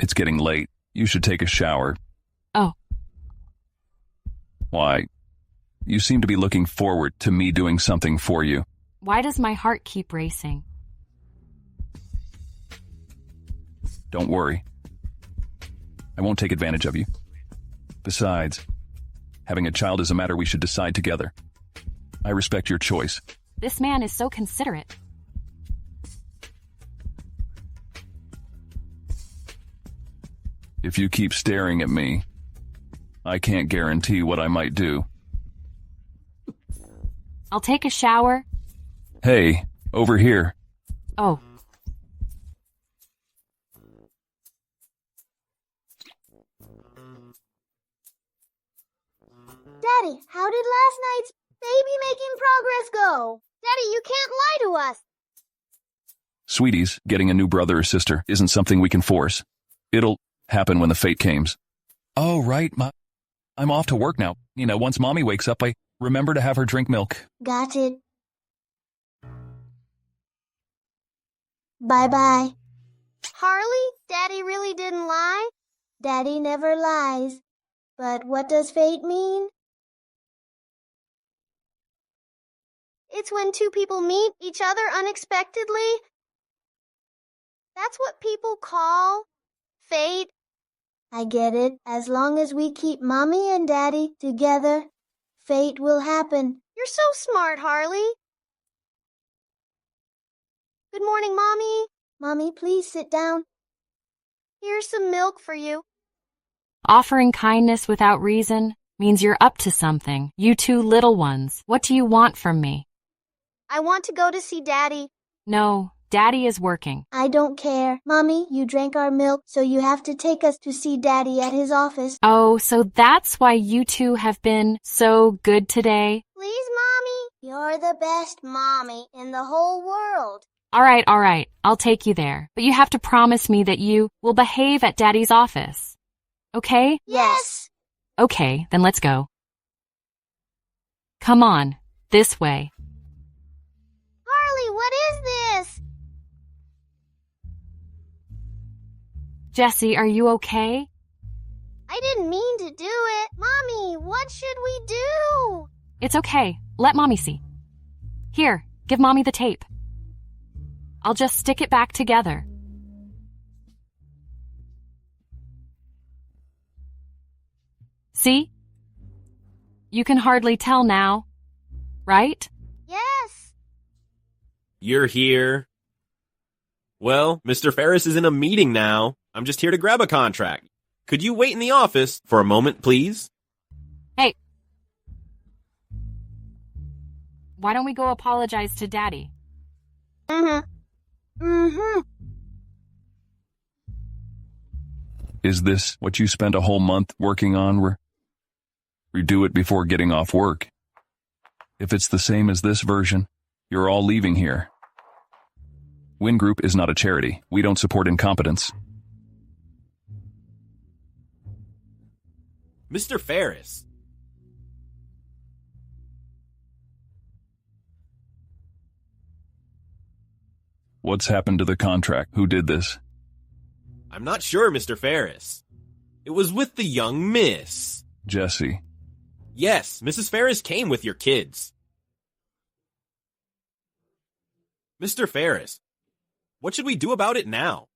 It's getting late. You should take a shower. Oh. Why? You seem to be looking forward to me doing something for you. Why does my heart keep racing? Don't worry. I won't take advantage of you. Besides, having a child is a matter we should decide together. I respect your choice. This man is so considerate. If you keep staring at me, I can't guarantee what I might do. I'll take a shower. Hey, over here. Oh. Daddy, how did last night's baby-making progress go? Daddy, you can't lie to us. Sweeties, getting a new brother or sister isn't something we can force. It'll happen when the fate comes. Oh, right, I'm off to work now. Once Mommy wakes up, I remember to have her drink milk. Got it. Bye-bye. Harley, Daddy really didn't lie? Daddy never lies. But what does fate mean? It's when two people meet each other unexpectedly. That's what people call fate. I get it. As long as we keep Mommy and Daddy together, fate will happen. You're so smart, Harley. Good morning, Mommy. Mommy, please sit down. Here's some milk for you. Offering kindness without reason means you're up to something. You two little ones. What do you want from me? I want to go to see Daddy. No, Daddy is working. I don't care. Mommy, you drank our milk, so you have to take us to see Daddy at his office. Oh, so that's why you two have been so good today? Please, Mommy. You're the best mommy in the whole world. All right. I'll take you there. But you have to promise me that you will behave at Daddy's office. Okay? Yes. Okay, then let's go. Come on, this way. Harley, what is this? Jessie, are you okay? I didn't mean to do it. Mommy, what should we do? It's okay. Let Mommy see. Here, give Mommy the tape. I'll just stick it back together. See? You can hardly tell now, right? Yes. You're here. Well, Mr. Ferris is in a meeting now. I'm just here to grab a contract. Could you wait in the office for a moment, please? Hey. Why don't we go apologize to Daddy? Is this what you spent a whole month working on? Redo it before getting off work. If it's the same as this version, you're all leaving here. Win Group is not a charity. We don't support incompetence. Mr. Ferris. What's happened to the contract? Who did this? I'm not sure, Mr. Ferris. It was with the young miss. Jesse. Yes, Mrs. Ferris came with your kids. Mr. Ferris, what should we do about it now?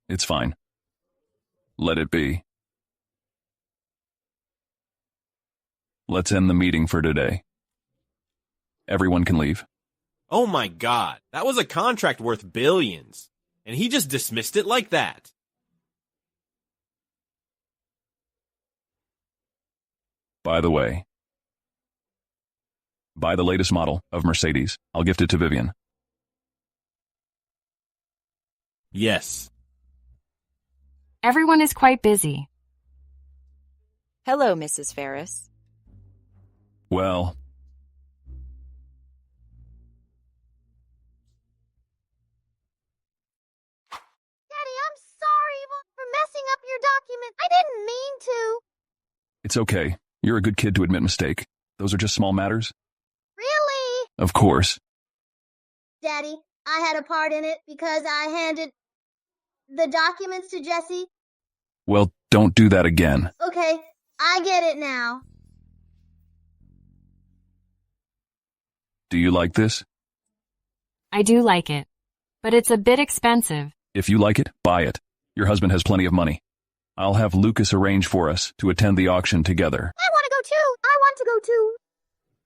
It's fine. Let it be. Let's end the meeting for today. Everyone can leave. Oh my God, that was a contract worth billions, and he just dismissed it like that. By the way, buy the latest model of Mercedes. I'll gift it to Vivian. Yes. Everyone is quite busy. Hello, Mrs. Ferris. Well, Daddy, I'm sorry for messing up your document. I didn't mean to. it's okay. You're a good kid to admit mistake. Those are just small matters. Really? Of course. Daddy, I had a part in it because I handed the documents to Jesse. Well, don't do that again. Okay, I get it now. Do you like this? I do like it, but it's a bit expensive. If you like it, buy it. Your husband has plenty of money. I'll have Lucas arrange for us to attend the auction together. I want to go too. I want to go too.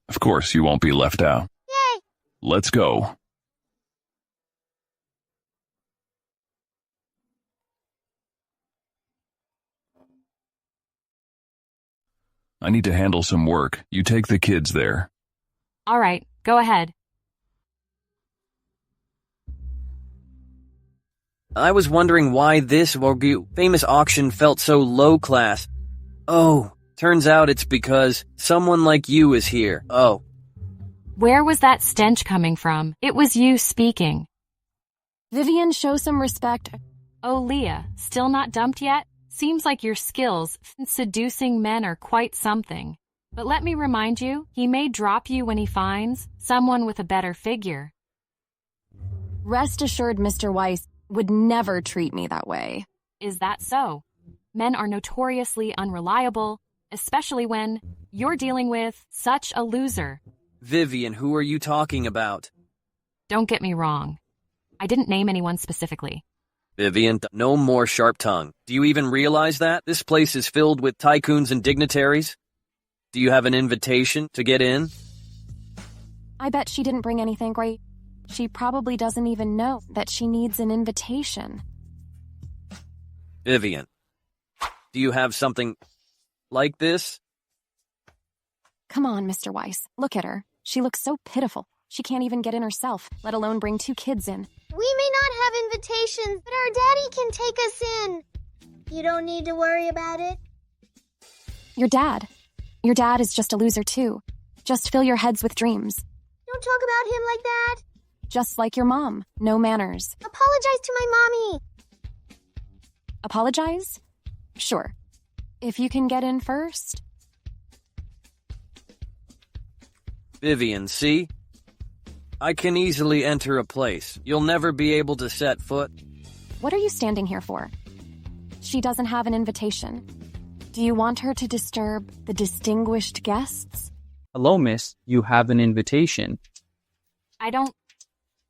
Of course, you won't be left out. Yay. Let's go. I need to handle some work. You take the kids there. All right, go ahead. I was wondering why this famous auction felt so low class. Oh, turns out it's because someone like you is here. Oh. Where was that stench coming from? It was you speaking. Vivian, show some respect. Oh, Leah, still not dumped yet? Seems like your skills in seducing men are quite something. But let me remind you, he may drop you when he finds someone with a better figure. Rest assured, Mr. Weiss would never treat me that way. Is that so? Men are notoriously unreliable, especially when you're dealing with such a loser. Vivian, who are you talking about? Don't get me wrong. I didn't name anyone specifically. Vivian, no more sharp tongue. Do you even realize that? This place is filled with tycoons and dignitaries. Do you have an invitation to get in? I bet she didn't bring anything great. She probably doesn't even know that she needs an invitation. Vivian, do you have something like this? Come on, Mr. Weiss. Look at her. She looks so pitiful. She can't even get in herself, let alone bring 2 kids in. We may not have invitations, but our daddy can take us in. You don't need to worry about it. Your dad is just a loser too. Just fill your heads with dreams. Don't talk about him like that. Just like your mom. No manners. Apologize to my mommy. Apologize? Sure. If you can get in first. Vivian, see? I can easily enter a place. You'll never be able to set foot. What are you standing here for? She doesn't have an invitation. Do you want her to disturb the distinguished guests? Hello, miss. You have an invitation. I don't...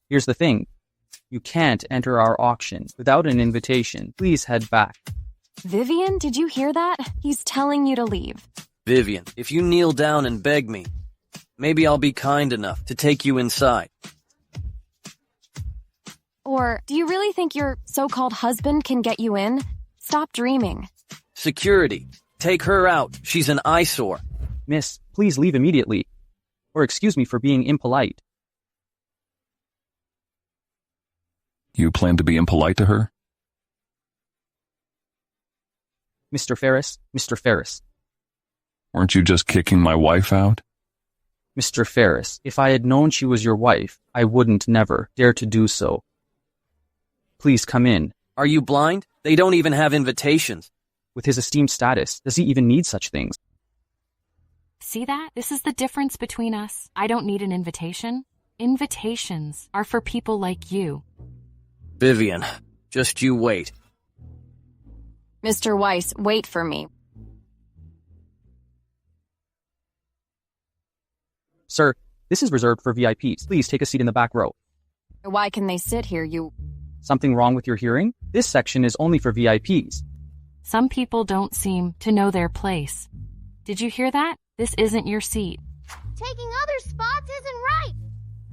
Here's the thing. You can't enter our auction without an invitation. Please head back. Vivian, did you hear that? He's telling you to leave. Vivian, if you kneel down and beg me, maybe I'll be kind enough to take you inside. Or do you really think your so-called husband can get you in? Stop dreaming. Security, take her out. She's an eyesore. Miss, please leave immediately. Or excuse me for being impolite. You plan to be impolite to her? Mr. Ferris, Mr. Ferris. Weren't you just kicking my wife out? Mr. Ferris, if I had known she was your wife, I wouldn't never dare to do so. Please come in. Are you blind? They don't even have invitations. With his esteemed status, does he even need such things? See that? This is the difference between us. I don't need an invitation. Invitations are for people like you. Vivian, just you wait. Mr. Weiss, wait for me. Sir, this is reserved for VIPs. Please take a seat in the back row. Why can they sit here? Something wrong with your hearing? This section is only for VIPs. Some people don't seem to know their place. Did you hear that? This isn't your seat. Taking other spots isn't right.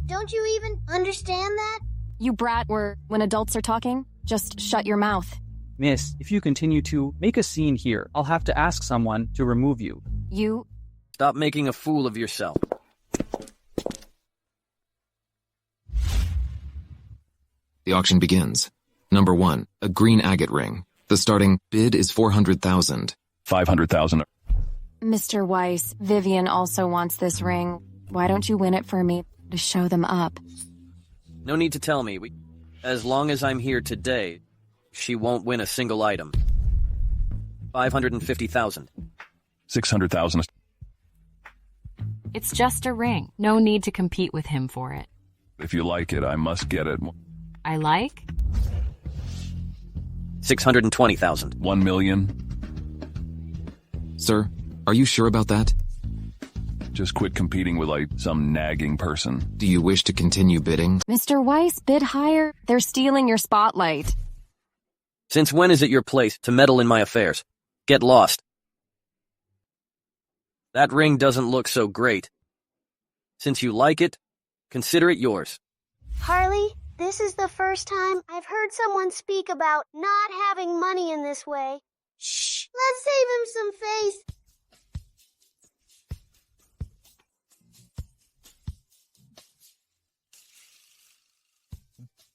Don't you even understand that? You brat, when adults are talking, just shut your mouth. Miss, if you continue to make a scene here, I'll have to ask someone to remove you. Stop making a fool of yourself. The auction begins. Number 1, a green agate ring. The starting bid is 400,000. 500,000. Mr. Weiss, Vivian also wants this ring. Why don't you win it for me to show them up? No need to tell me. As long as I'm here today, she won't win a single item. 550,000. 600,000. It's just a ring. No need to compete with him for it. If you like it, I must get it. I like? 620,000. 1 million. Sir, are you sure about that? Just quit competing with, some nagging person. Do you wish to continue bidding? Mr. Weiss, bid higher. They're stealing your spotlight. Since when is it your place to meddle in my affairs? Get lost. That ring doesn't look so great. Since you like it, consider it yours. Harley, this is the first time I've heard someone speak about not having money in this way. Shh, let's save him some face.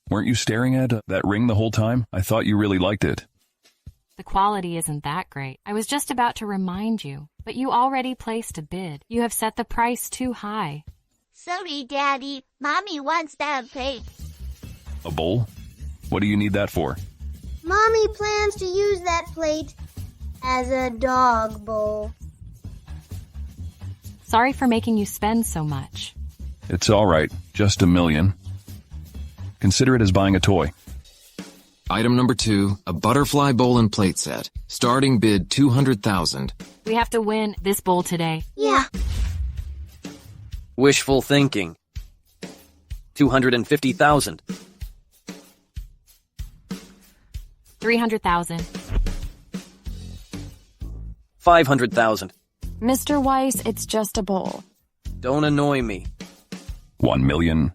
Weren't you staring at that ring the whole time? I thought you really liked it. The quality isn't that great. I was just about to remind you, but you already placed a bid. You have set the price too high. Sorry, Daddy. Mommy wants that plate. A bowl? What do you need that for? Mommy plans to use that plate as a dog bowl. Sorry for making you spend so much. It's all right. Just $1 million. Consider it as buying a toy. Item number 2, a butterfly bowl and plate set. Starting bid 200,000. We have to win this bowl today. Yeah. Wishful thinking. 250,000. 300,000. 500,000. Mr. Weiss, it's just a bowl. Don't annoy me. 1 million.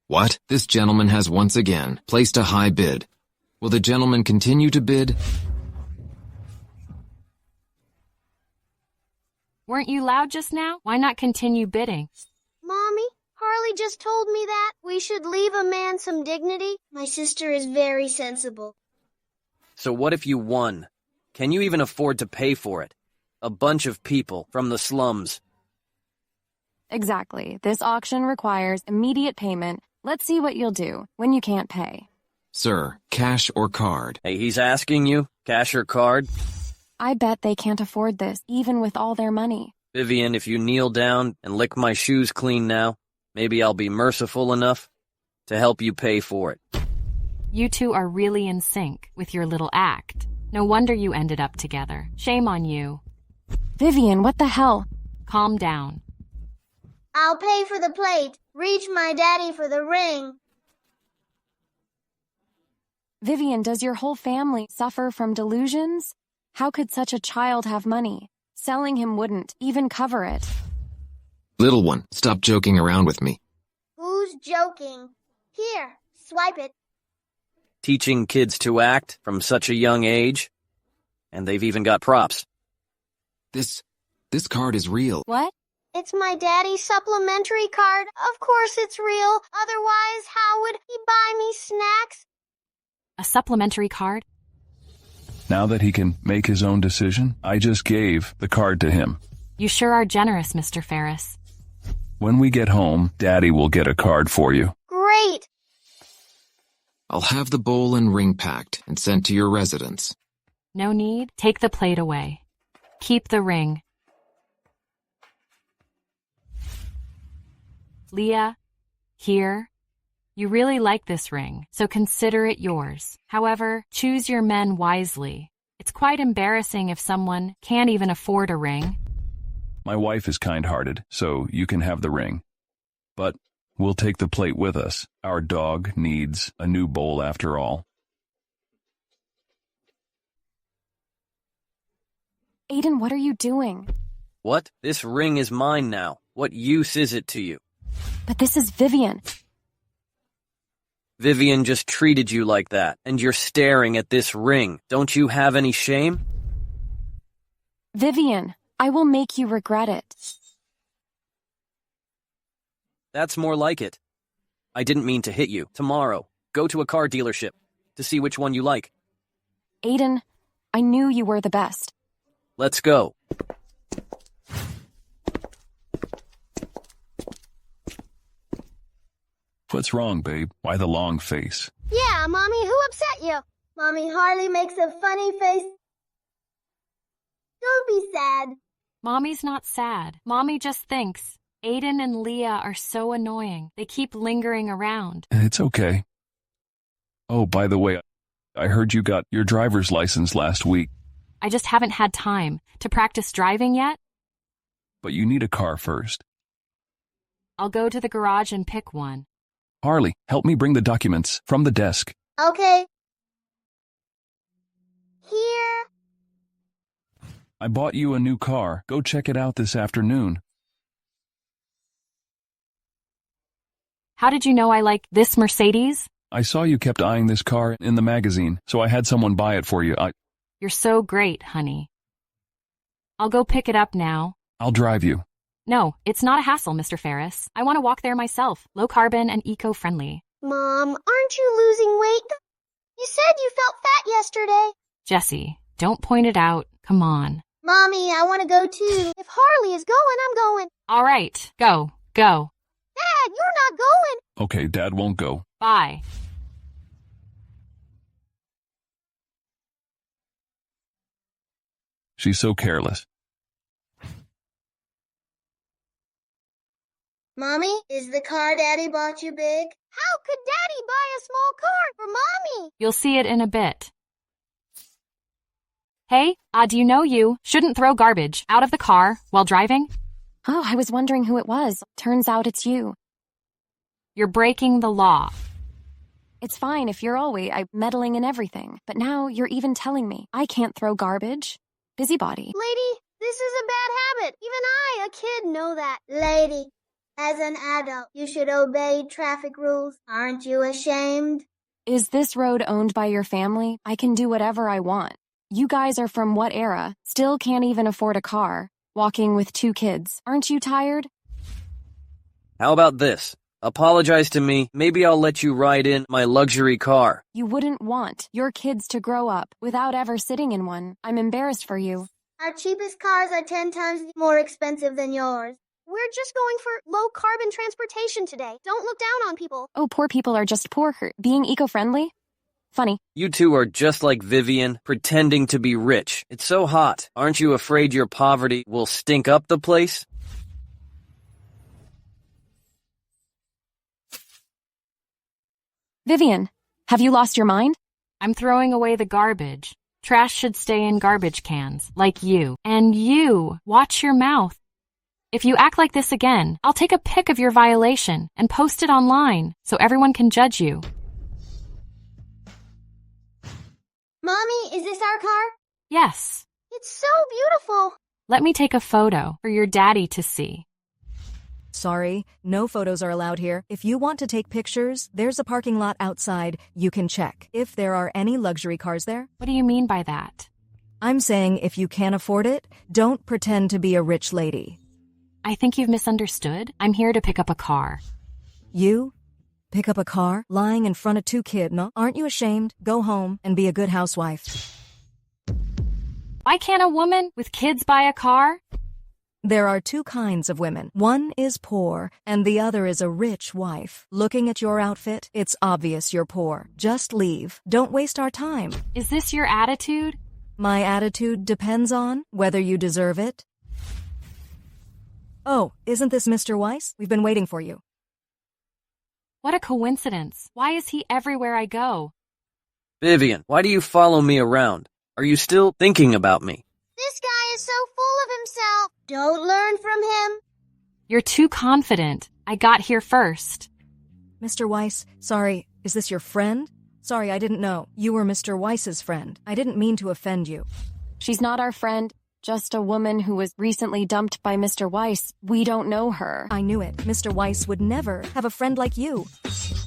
What? This gentleman has once again placed a high bid. Will the gentleman continue to bid? Weren't you loud just now? Why not continue bidding? Mommy, Harley just told me that we should leave a man some dignity. My sister is very sensible. So what if you won? Can you even afford to pay for it? A bunch of people from the slums. Exactly. This auction requires immediate payment. Let's see what you'll do when you can't pay. Sir, cash or card? Hey, he's asking you, cash or card? I bet they can't afford this, even with all their money. Vivian, if you kneel down and lick my shoes clean now, maybe I'll be merciful enough to help you pay for it. You two are really in sync with your little act. No wonder you ended up together. Shame on you. Vivian, what the hell? Calm down. I'll pay for the plate. Reach my daddy for the ring. Vivian, does your whole family suffer from delusions? How could such a child have money? Selling him wouldn't even cover it. Little one, stop joking around with me. Who's joking? Here, swipe it. Teaching kids to act from such a young age? And they've even got props. This card is real. What? It's my daddy's supplementary card. Of course it's real. Otherwise, how would he buy me snacks? A supplementary card? Now that he can make his own decision, I just gave the card to him. You sure are generous, Mr. Ferris. When we get home, Daddy will get a card for you. Great! I'll have the bowl and ring packed and sent to your residence. No need. Take the plate away. Keep the ring. Leah, here. You really like this ring, so consider it yours. However, choose your men wisely. It's quite embarrassing if someone can't even afford a ring. My wife is kind-hearted, so you can have the ring. But we'll take the plate with us. Our dog needs a new bowl after all. Aiden, what are you doing? What? This ring is mine now. What use is it to you? But this is Vivian. Vivian just treated you like that, and you're staring at this ring. Don't you have any shame? Vivian, I will make you regret it. That's more like it. I didn't mean to hit you. Tomorrow, go to a car dealership to see which one you like. Aiden, I knew you were the best. Let's go. What's wrong, babe? Why the long face? Yeah, Mommy, who upset you? Mommy Harley makes a funny face. Don't be sad. Mommy's not sad. Mommy just thinks Aiden and Leah are so annoying. They keep lingering around. It's okay. Oh, by the way, I heard you got your driver's license last week. I just haven't had time to practice driving yet. But you need a car first. I'll go to the garage and pick one. Harley, help me bring the documents from the desk. Okay. Here. I bought you a new car. Go check it out this afternoon. How did you know I like this Mercedes? I saw you kept eyeing this car in the magazine, so I had someone buy it for you. You're so great, honey. I'll go pick it up now. I'll drive you. No, it's not a hassle, Mr. Ferris. I want to walk there myself. Low carbon and eco-friendly. Mom, aren't you losing weight? You said you felt fat yesterday. Jesse, don't point it out. Come on. Mommy, I want to go too. If Harley is going, I'm going. All right, go. Dad, you're not going. Okay, Dad won't go. Bye. She's so careless. Mommy, is the car Daddy bought you big? How could Daddy buy a small car for Mommy? You'll see it in a bit. Hey, do you know you shouldn't throw garbage out of the car while driving? Oh, I was wondering who it was. Turns out it's you. You're breaking the law. It's fine if you're always meddling in everything, but now you're even telling me I can't throw garbage. Busybody. Lady, this is a bad habit. Even I, a kid, know that. Lady, as an adult, you should obey traffic rules. Aren't you ashamed? Is this road owned by your family? I can do whatever I want. You guys are from what era? Still can't even afford a car. Walking with 2 kids. Aren't you tired? How about this? Apologize to me. Maybe I'll let you ride in my luxury car. You wouldn't want your kids to grow up without ever sitting in one. I'm embarrassed for you. Our cheapest cars are 10 times more expensive than yours. We're just going for low-carbon transportation today. Don't look down on people. Oh, poor people are just poor. Being eco-friendly? Funny. You two are just like Vivian, pretending to be rich. It's so hot. Aren't you afraid your poverty will stink up the place? Vivian, have you lost your mind? I'm throwing away the garbage. Trash should stay in garbage cans, like you. And you, watch your mouth. If you act like this again, I'll take a pic of your violation and post it online so everyone can judge you. Mommy, is this our car? Yes. It's so beautiful. Let me take a photo for your daddy to see. Sorry, no photos are allowed here. If you want to take pictures, there's a parking lot outside. You can check if there are any luxury cars there. What do you mean by that? I'm saying if you can't afford it, don't pretend to be a rich lady. I think you've misunderstood. I'm here to pick up a car. You? Pick up a car? Lying in front of 2 kids, no? Aren't you ashamed? Go home and be a good housewife. Why can't a woman with kids buy a car? There are two kinds of women. One is poor, and the other is a rich wife. Looking at your outfit, it's obvious you're poor. Just leave. Don't waste our time. Is this your attitude? My attitude depends on whether you deserve it. Oh, isn't this Mr. Weiss? We've been waiting for you. What a coincidence. Why is he everywhere I go? Vivian, why do you follow me around? Are you still thinking about me? This guy is so full of himself. Don't learn from him. You're too confident. I got here first. Mr. Weiss, sorry, is this your friend? Sorry, I didn't know. You were Mr. Weiss's friend. I didn't mean to offend you. She's not our friend, just a woman who was recently dumped by Mr. Weiss. We don't know her. I knew it. Mr. Weiss would never have a friend like you.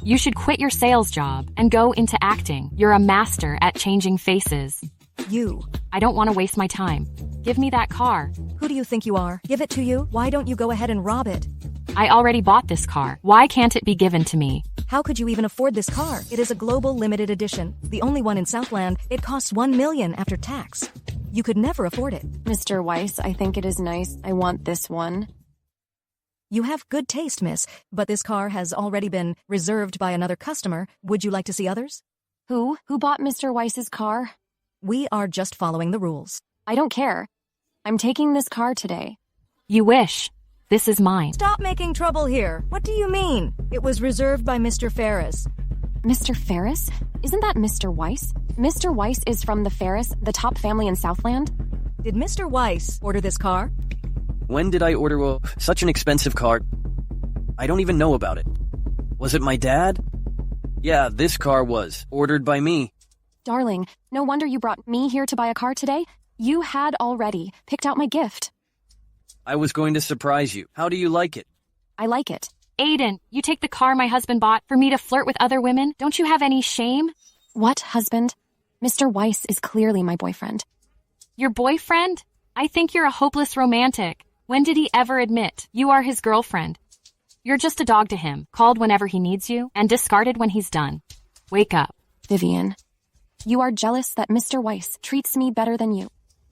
You should quit your sales job and go into acting. You're a master at changing faces. You. I don't want to waste my time. Give me that car. Who do you think you are? Give it to you? Why don't you go ahead and rob it? I already bought this car. Why can't it be given to me? How could you even afford this car? It is a global limited edition. The only one in Southland. It costs $1 million after tax. You could never afford it. Mr. Weiss, I think it is nice. I want this one. You have good taste, miss, but this car has already been reserved by another customer. Would you like to see others? Who? Who bought Mr. Weiss's car? We are just following the rules. I don't care. I'm taking this car today. You wish. This is mine. Stop making trouble here. What do you mean? It was reserved by Mr. Ferris. Mr. Ferris? Isn't that Mr. Weiss? Mr. Weiss is from the Ferris, the top family in Southland. Did Mr. Weiss order this car? When did I order such an expensive car? I don't even know about it. Was it my dad? Yeah, this car was ordered by me. Darling, no wonder you brought me here to buy a car today. You had already picked out my gift. I was going to surprise you. How do you like it? I like it. Aiden, you take the car my husband bought for me to flirt with other women? Don't you have any shame? What husband? Mr. Weiss is clearly my boyfriend. Your boyfriend? I think you're a hopeless romantic. When did he ever admit you are his girlfriend? You're just a dog to him, called whenever he needs you, and discarded when he's done. Wake up. Vivian, you are jealous that Mr. Weiss treats me better than you.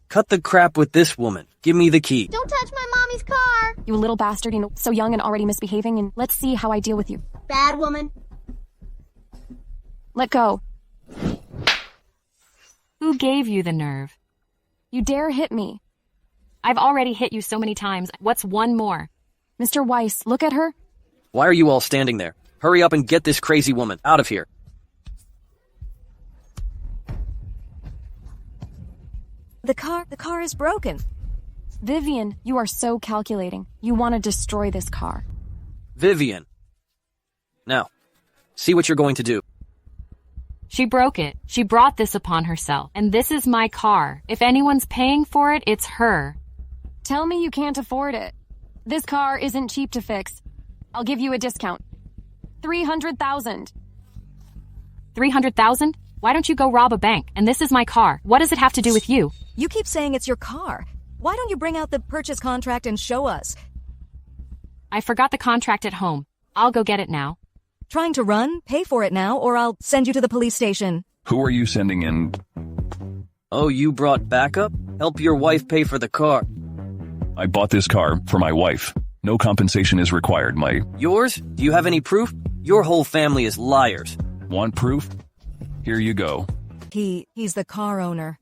Cut the crap with this woman. Give me the key. Don't touch my mommy's car. You little bastard, so young and already misbehaving, and let's see how I deal with you. Bad woman. Let go. Who gave you the nerve? You dare hit me. I've already hit you so many times. What's one more? Mr. Weiss, look at her. Why are you all standing there? Hurry up and get this crazy woman out of here. The car is broken. Vivian, you are so calculating. You want to destroy this car. Vivian. Now, see what you're going to do. She broke it. She brought this upon herself. And this is my car. If anyone's paying for it, it's her. Tell me you can't afford it. This car isn't cheap to fix. I'll give you a discount. $300,000. $300,000? Why don't you go rob a bank? And this is my car. What does it have to do with you? You keep saying it's your car. Why don't you bring out the purchase contract and show us? I forgot the contract at home. I'll go get it now. Trying to run? Pay for it now, or I'll send you to the police station. Who are you sending in? Oh, you brought backup? Help your wife pay for the car. I bought this car for my wife. No compensation is required, Yours? Do you have any proof? Your whole family is liars. Want proof? Here you go. He's the car owner.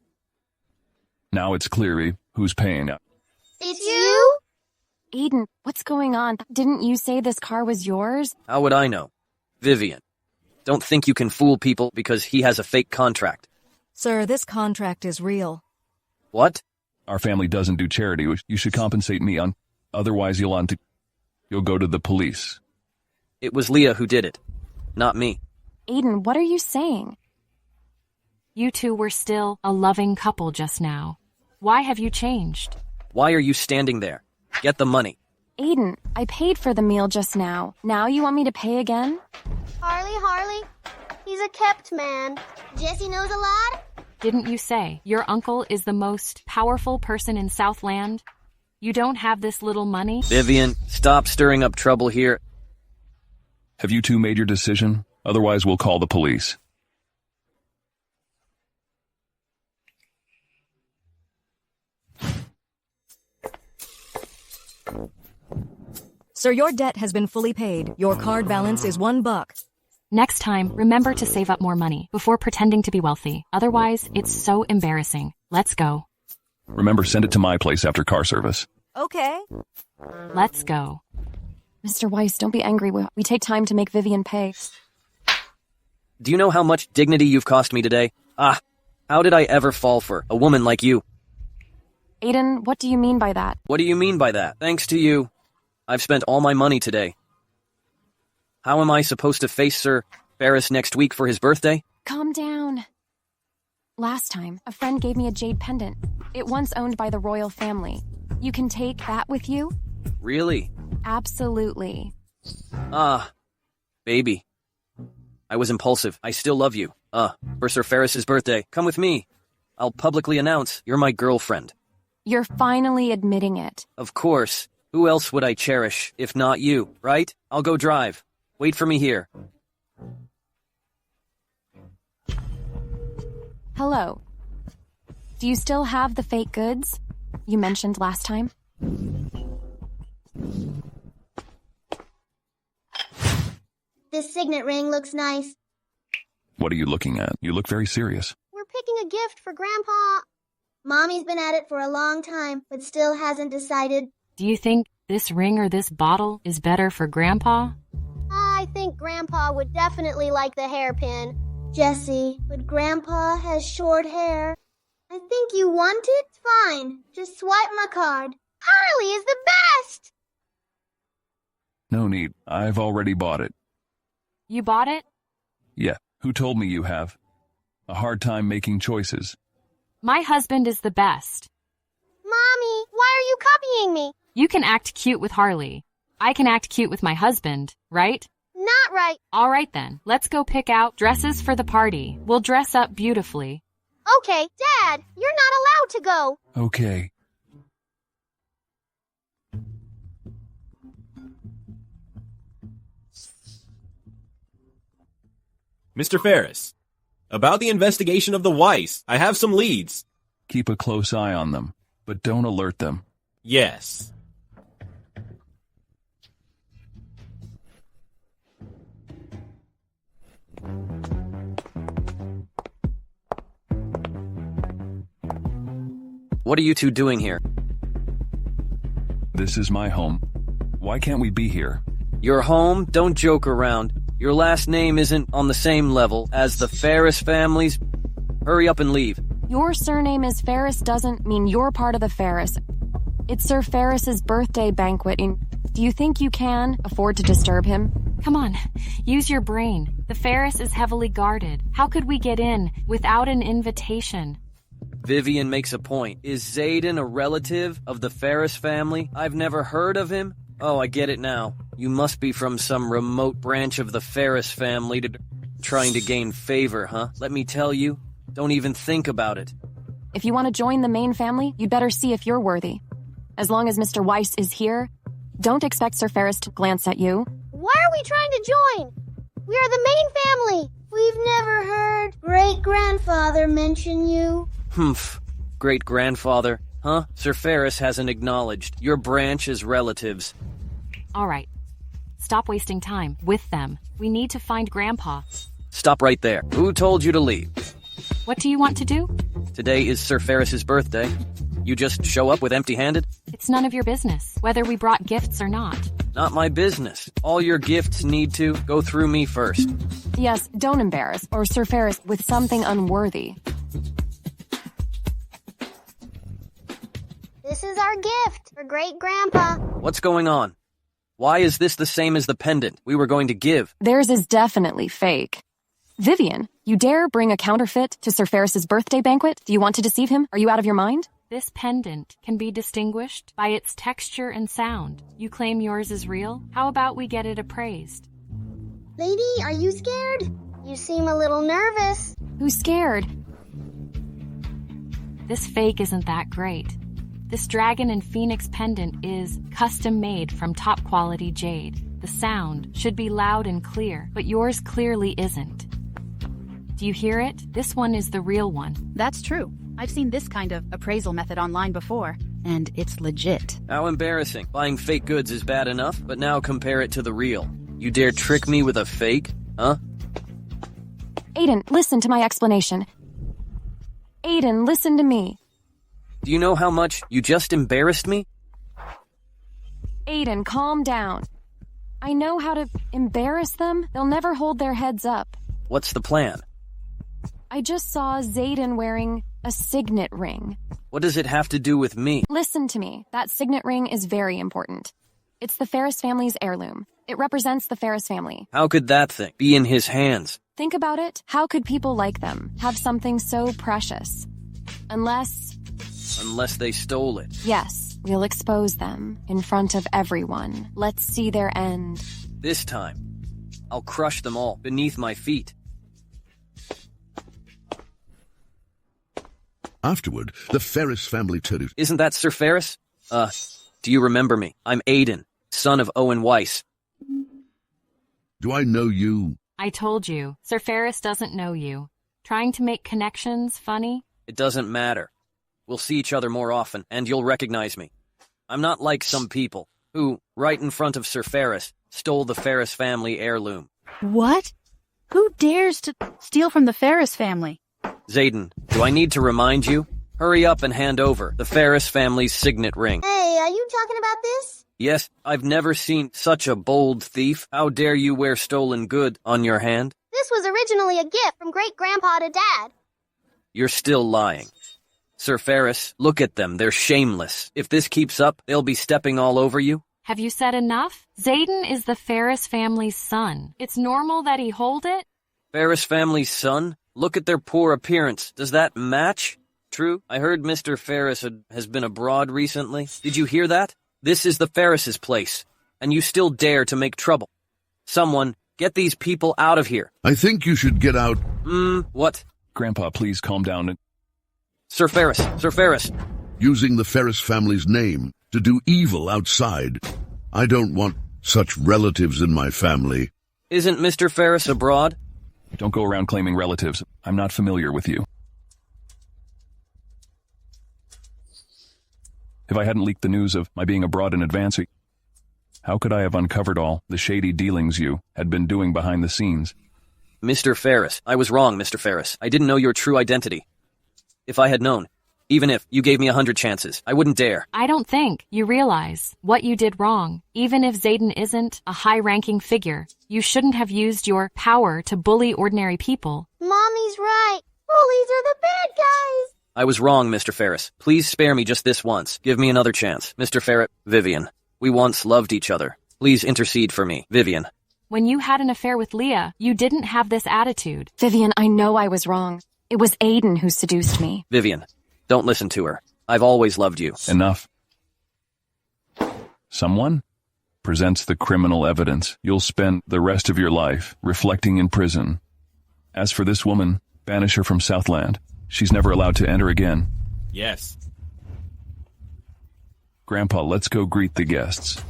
Now it's clear who's paying. It's you? Aiden, what's going on? Didn't you say this car was yours? How would I know? Vivian, don't think you can fool people because he has a fake contract. Sir, this contract is real. What? Our family doesn't do charity. You should compensate me otherwise you'll go to the police. It was Leah who did it, not me. Aiden, what are you saying? You two were still a loving couple just now. Why have you changed? Why are you standing there? Get the money. Aiden, I paid for the meal just now. Now you want me to pay again? Harley, he's a kept man. Jesse knows a lot. Didn't you say your uncle is the most powerful person in Southland? You don't have this little money? Vivian, stop stirring up trouble here. Have you two made your decision? Otherwise, we'll call the police. Sir, your debt has been fully paid. Your card balance is $1. Next time, remember to save up more money before pretending to be wealthy. Otherwise, it's so embarrassing. Let's go. Remember, send it to my place after car service. Okay. Let's go. Mr. Weiss, don't be angry. We take time to make Vivian pay. Do you know how much dignity you've cost me today? How did I ever fall for a woman like you? Aiden, what do you mean by that? What do you mean by that? Thanks to you, I've spent all my money today. How am I supposed to face Sir Ferris next week for his birthday? Calm down. Last time, a friend gave me a jade pendant. It once owned by the royal family. You can take that with you? Really? Absolutely. Baby. I was impulsive. I still love you. For Sir Ferris's birthday, come with me. I'll publicly announce you're my girlfriend. You're finally admitting it. Of course. Who else would I cherish if not you, right? I'll go drive. Wait for me here. Hello. Do you still have the fake goods you mentioned last time? This signet ring looks nice. What are you looking at? You look very serious. We're picking a gift for Grandpa. Mommy's been at it for a long time, but still hasn't decided. Do you think this ring or this bottle is better for Grandpa? I think Grandpa would definitely like the hairpin. Jesse, but Grandpa has short hair. I think you want it? Fine. Just swipe my card. Harley is the best! No need. I've already bought it. You bought it? Yeah. Who told me you have? A hard time making choices. My husband is the best. Mommy, why are you copying me? You can act cute with Harley. I can act cute with my husband, right? Not right. All right then. Let's go pick out dresses for the party. We'll dress up beautifully. Okay, Dad, you're not allowed to go. Okay. Mr. Ferris, about the investigation of the Weiss, I have some leads. Keep a close eye on them, but don't alert them. Yes. What are you two doing here? This is my home. Why can't we be here? Your home? Don't joke around. Your last name isn't on the same level as the Ferris families. Hurry up and leave. Your surname is Ferris doesn't mean you're part of the Ferris. It's Sir Ferris's birthday banquet. Do you think you can afford to disturb him? Come on, use your brain. The Ferris is heavily guarded. How could we get in without an invitation? Vivian makes a point. Is Zayden a relative of the Ferris family? I've never heard of him. Oh, I get it now. You must be from some remote branch of the Ferris family trying to gain favor, huh? Let me tell you, don't even think about it. If you want to join the main family, you'd better see if you're worthy. As long as Mr. Weiss is here, don't expect Sir Ferris to glance at you. Why are we trying to join? We are the main family. We've never heard great-grandfather mention you. Humph. Great-grandfather, huh? Sir Ferris hasn't acknowledged your branch as relatives. All right. Stop wasting time with them. We need to find Grandpa. Stop right there. Who told you to leave? What do you want to do? Today is Sir Ferris's birthday. You just show up with empty-handed? It's none of your business, whether we brought gifts or not. Not my business. All your gifts need to go through me first. Yes, don't embarrass or Sir Ferris with something unworthy. This is our gift for great-grandpa. What's going on? Why is this the same as the pendant we were going to give? Theirs is definitely fake. Vivian, you dare bring a counterfeit to Sir Ferris's birthday banquet? Do you want to deceive him? Are you out of your mind? This pendant can be distinguished by its texture and sound. You claim yours is real? How about we get it appraised? Lady, are you scared? You seem a little nervous. Who's scared? This fake isn't that great. This dragon and phoenix pendant is custom-made from top-quality jade. The sound should be loud and clear, but yours clearly isn't. Do you hear it? This one is the real one. That's true. I've seen this kind of appraisal method online before. and it's legit. How embarrassing. Buying fake goods is bad enough, but now compare it to the real. You dare trick me with a fake? Huh? Aiden, listen to my explanation. Aiden, listen to me. Do you know how much you just embarrassed me? Aiden, calm down. I know how to embarrass them. They'll never hold their heads up. What's the plan? I just saw Zayden wearing a signet ring. What does it have to do with me? Listen to me. That signet ring is very important. It's the Ferris family's heirloom. It represents the Ferris family. How could that thing be in his hands? Think about it. How could people like them have something so precious? Unless they stole it. Yes, we'll expose them in front of everyone. Let's see their end. This time, I'll crush them all beneath my feet. Afterward, the Ferris family turned. Isn't that Sir Ferris? Do you remember me? I'm Aiden, son of Owen Weiss. Do I know you? I told you, Sir Ferris doesn't know you. Trying to make connections funny? It doesn't matter. We'll see each other more often, and you'll recognize me. I'm not like some people who, right in front of Sir Ferris, stole the Ferris family heirloom. What? Who dares to steal from the Ferris family? Zayden, do I need to remind you? Hurry up and hand over the Ferris family's signet ring. Hey, are you talking about this? Yes, I've never seen such a bold thief. How dare you wear stolen good on your hand? This was originally a gift from great-grandpa to Dad. You're still lying. Sir Ferris, look at them. They're shameless. If this keeps up, they'll be stepping all over you. Have you said enough? Zayden is the Ferris family's son. It's normal that he hold it? Ferris family's son? Look at their poor appearance. Does that match? True, I heard Mr. Ferris has been abroad recently. Did you hear that? This is the Ferris's place, and you still dare to make trouble. Someone, get these people out of here. I think you should get out. What? Grandpa, please calm down. Sir Ferris. Using the Ferris family's name to do evil outside. I don't want such relatives in my family. Isn't Mr. Ferris abroad? Don't go around claiming relatives. I'm not familiar with you. If I hadn't leaked the news of my being abroad in advance, how could I have uncovered all the shady dealings you had been doing behind the scenes? Mr. Ferris, I was wrong, Mr. Ferris. I didn't know your true identity. If I had known, even if you gave me 100 chances, I wouldn't dare. I don't think you realize what you did wrong. Even if Zayden isn't a high-ranking figure, you shouldn't have used your power to bully ordinary people. Mommy's right. Bullies are the bad guys. I was wrong, Mr. Ferris. Please spare me just this once. Give me another chance. Mr. Ferret, Vivian. We once loved each other. Please intercede for me, Vivian. When you had an affair with Leah, you didn't have this attitude. Vivian, I know I was wrong. It was Aiden who seduced me. Vivian, don't listen to her. I've always loved you. Enough. Someone presents the criminal evidence. You'll spend the rest of your life reflecting in prison. As for this woman, banish her from Southland. She's never allowed to enter again. Yes. Grandpa, let's go greet the guests.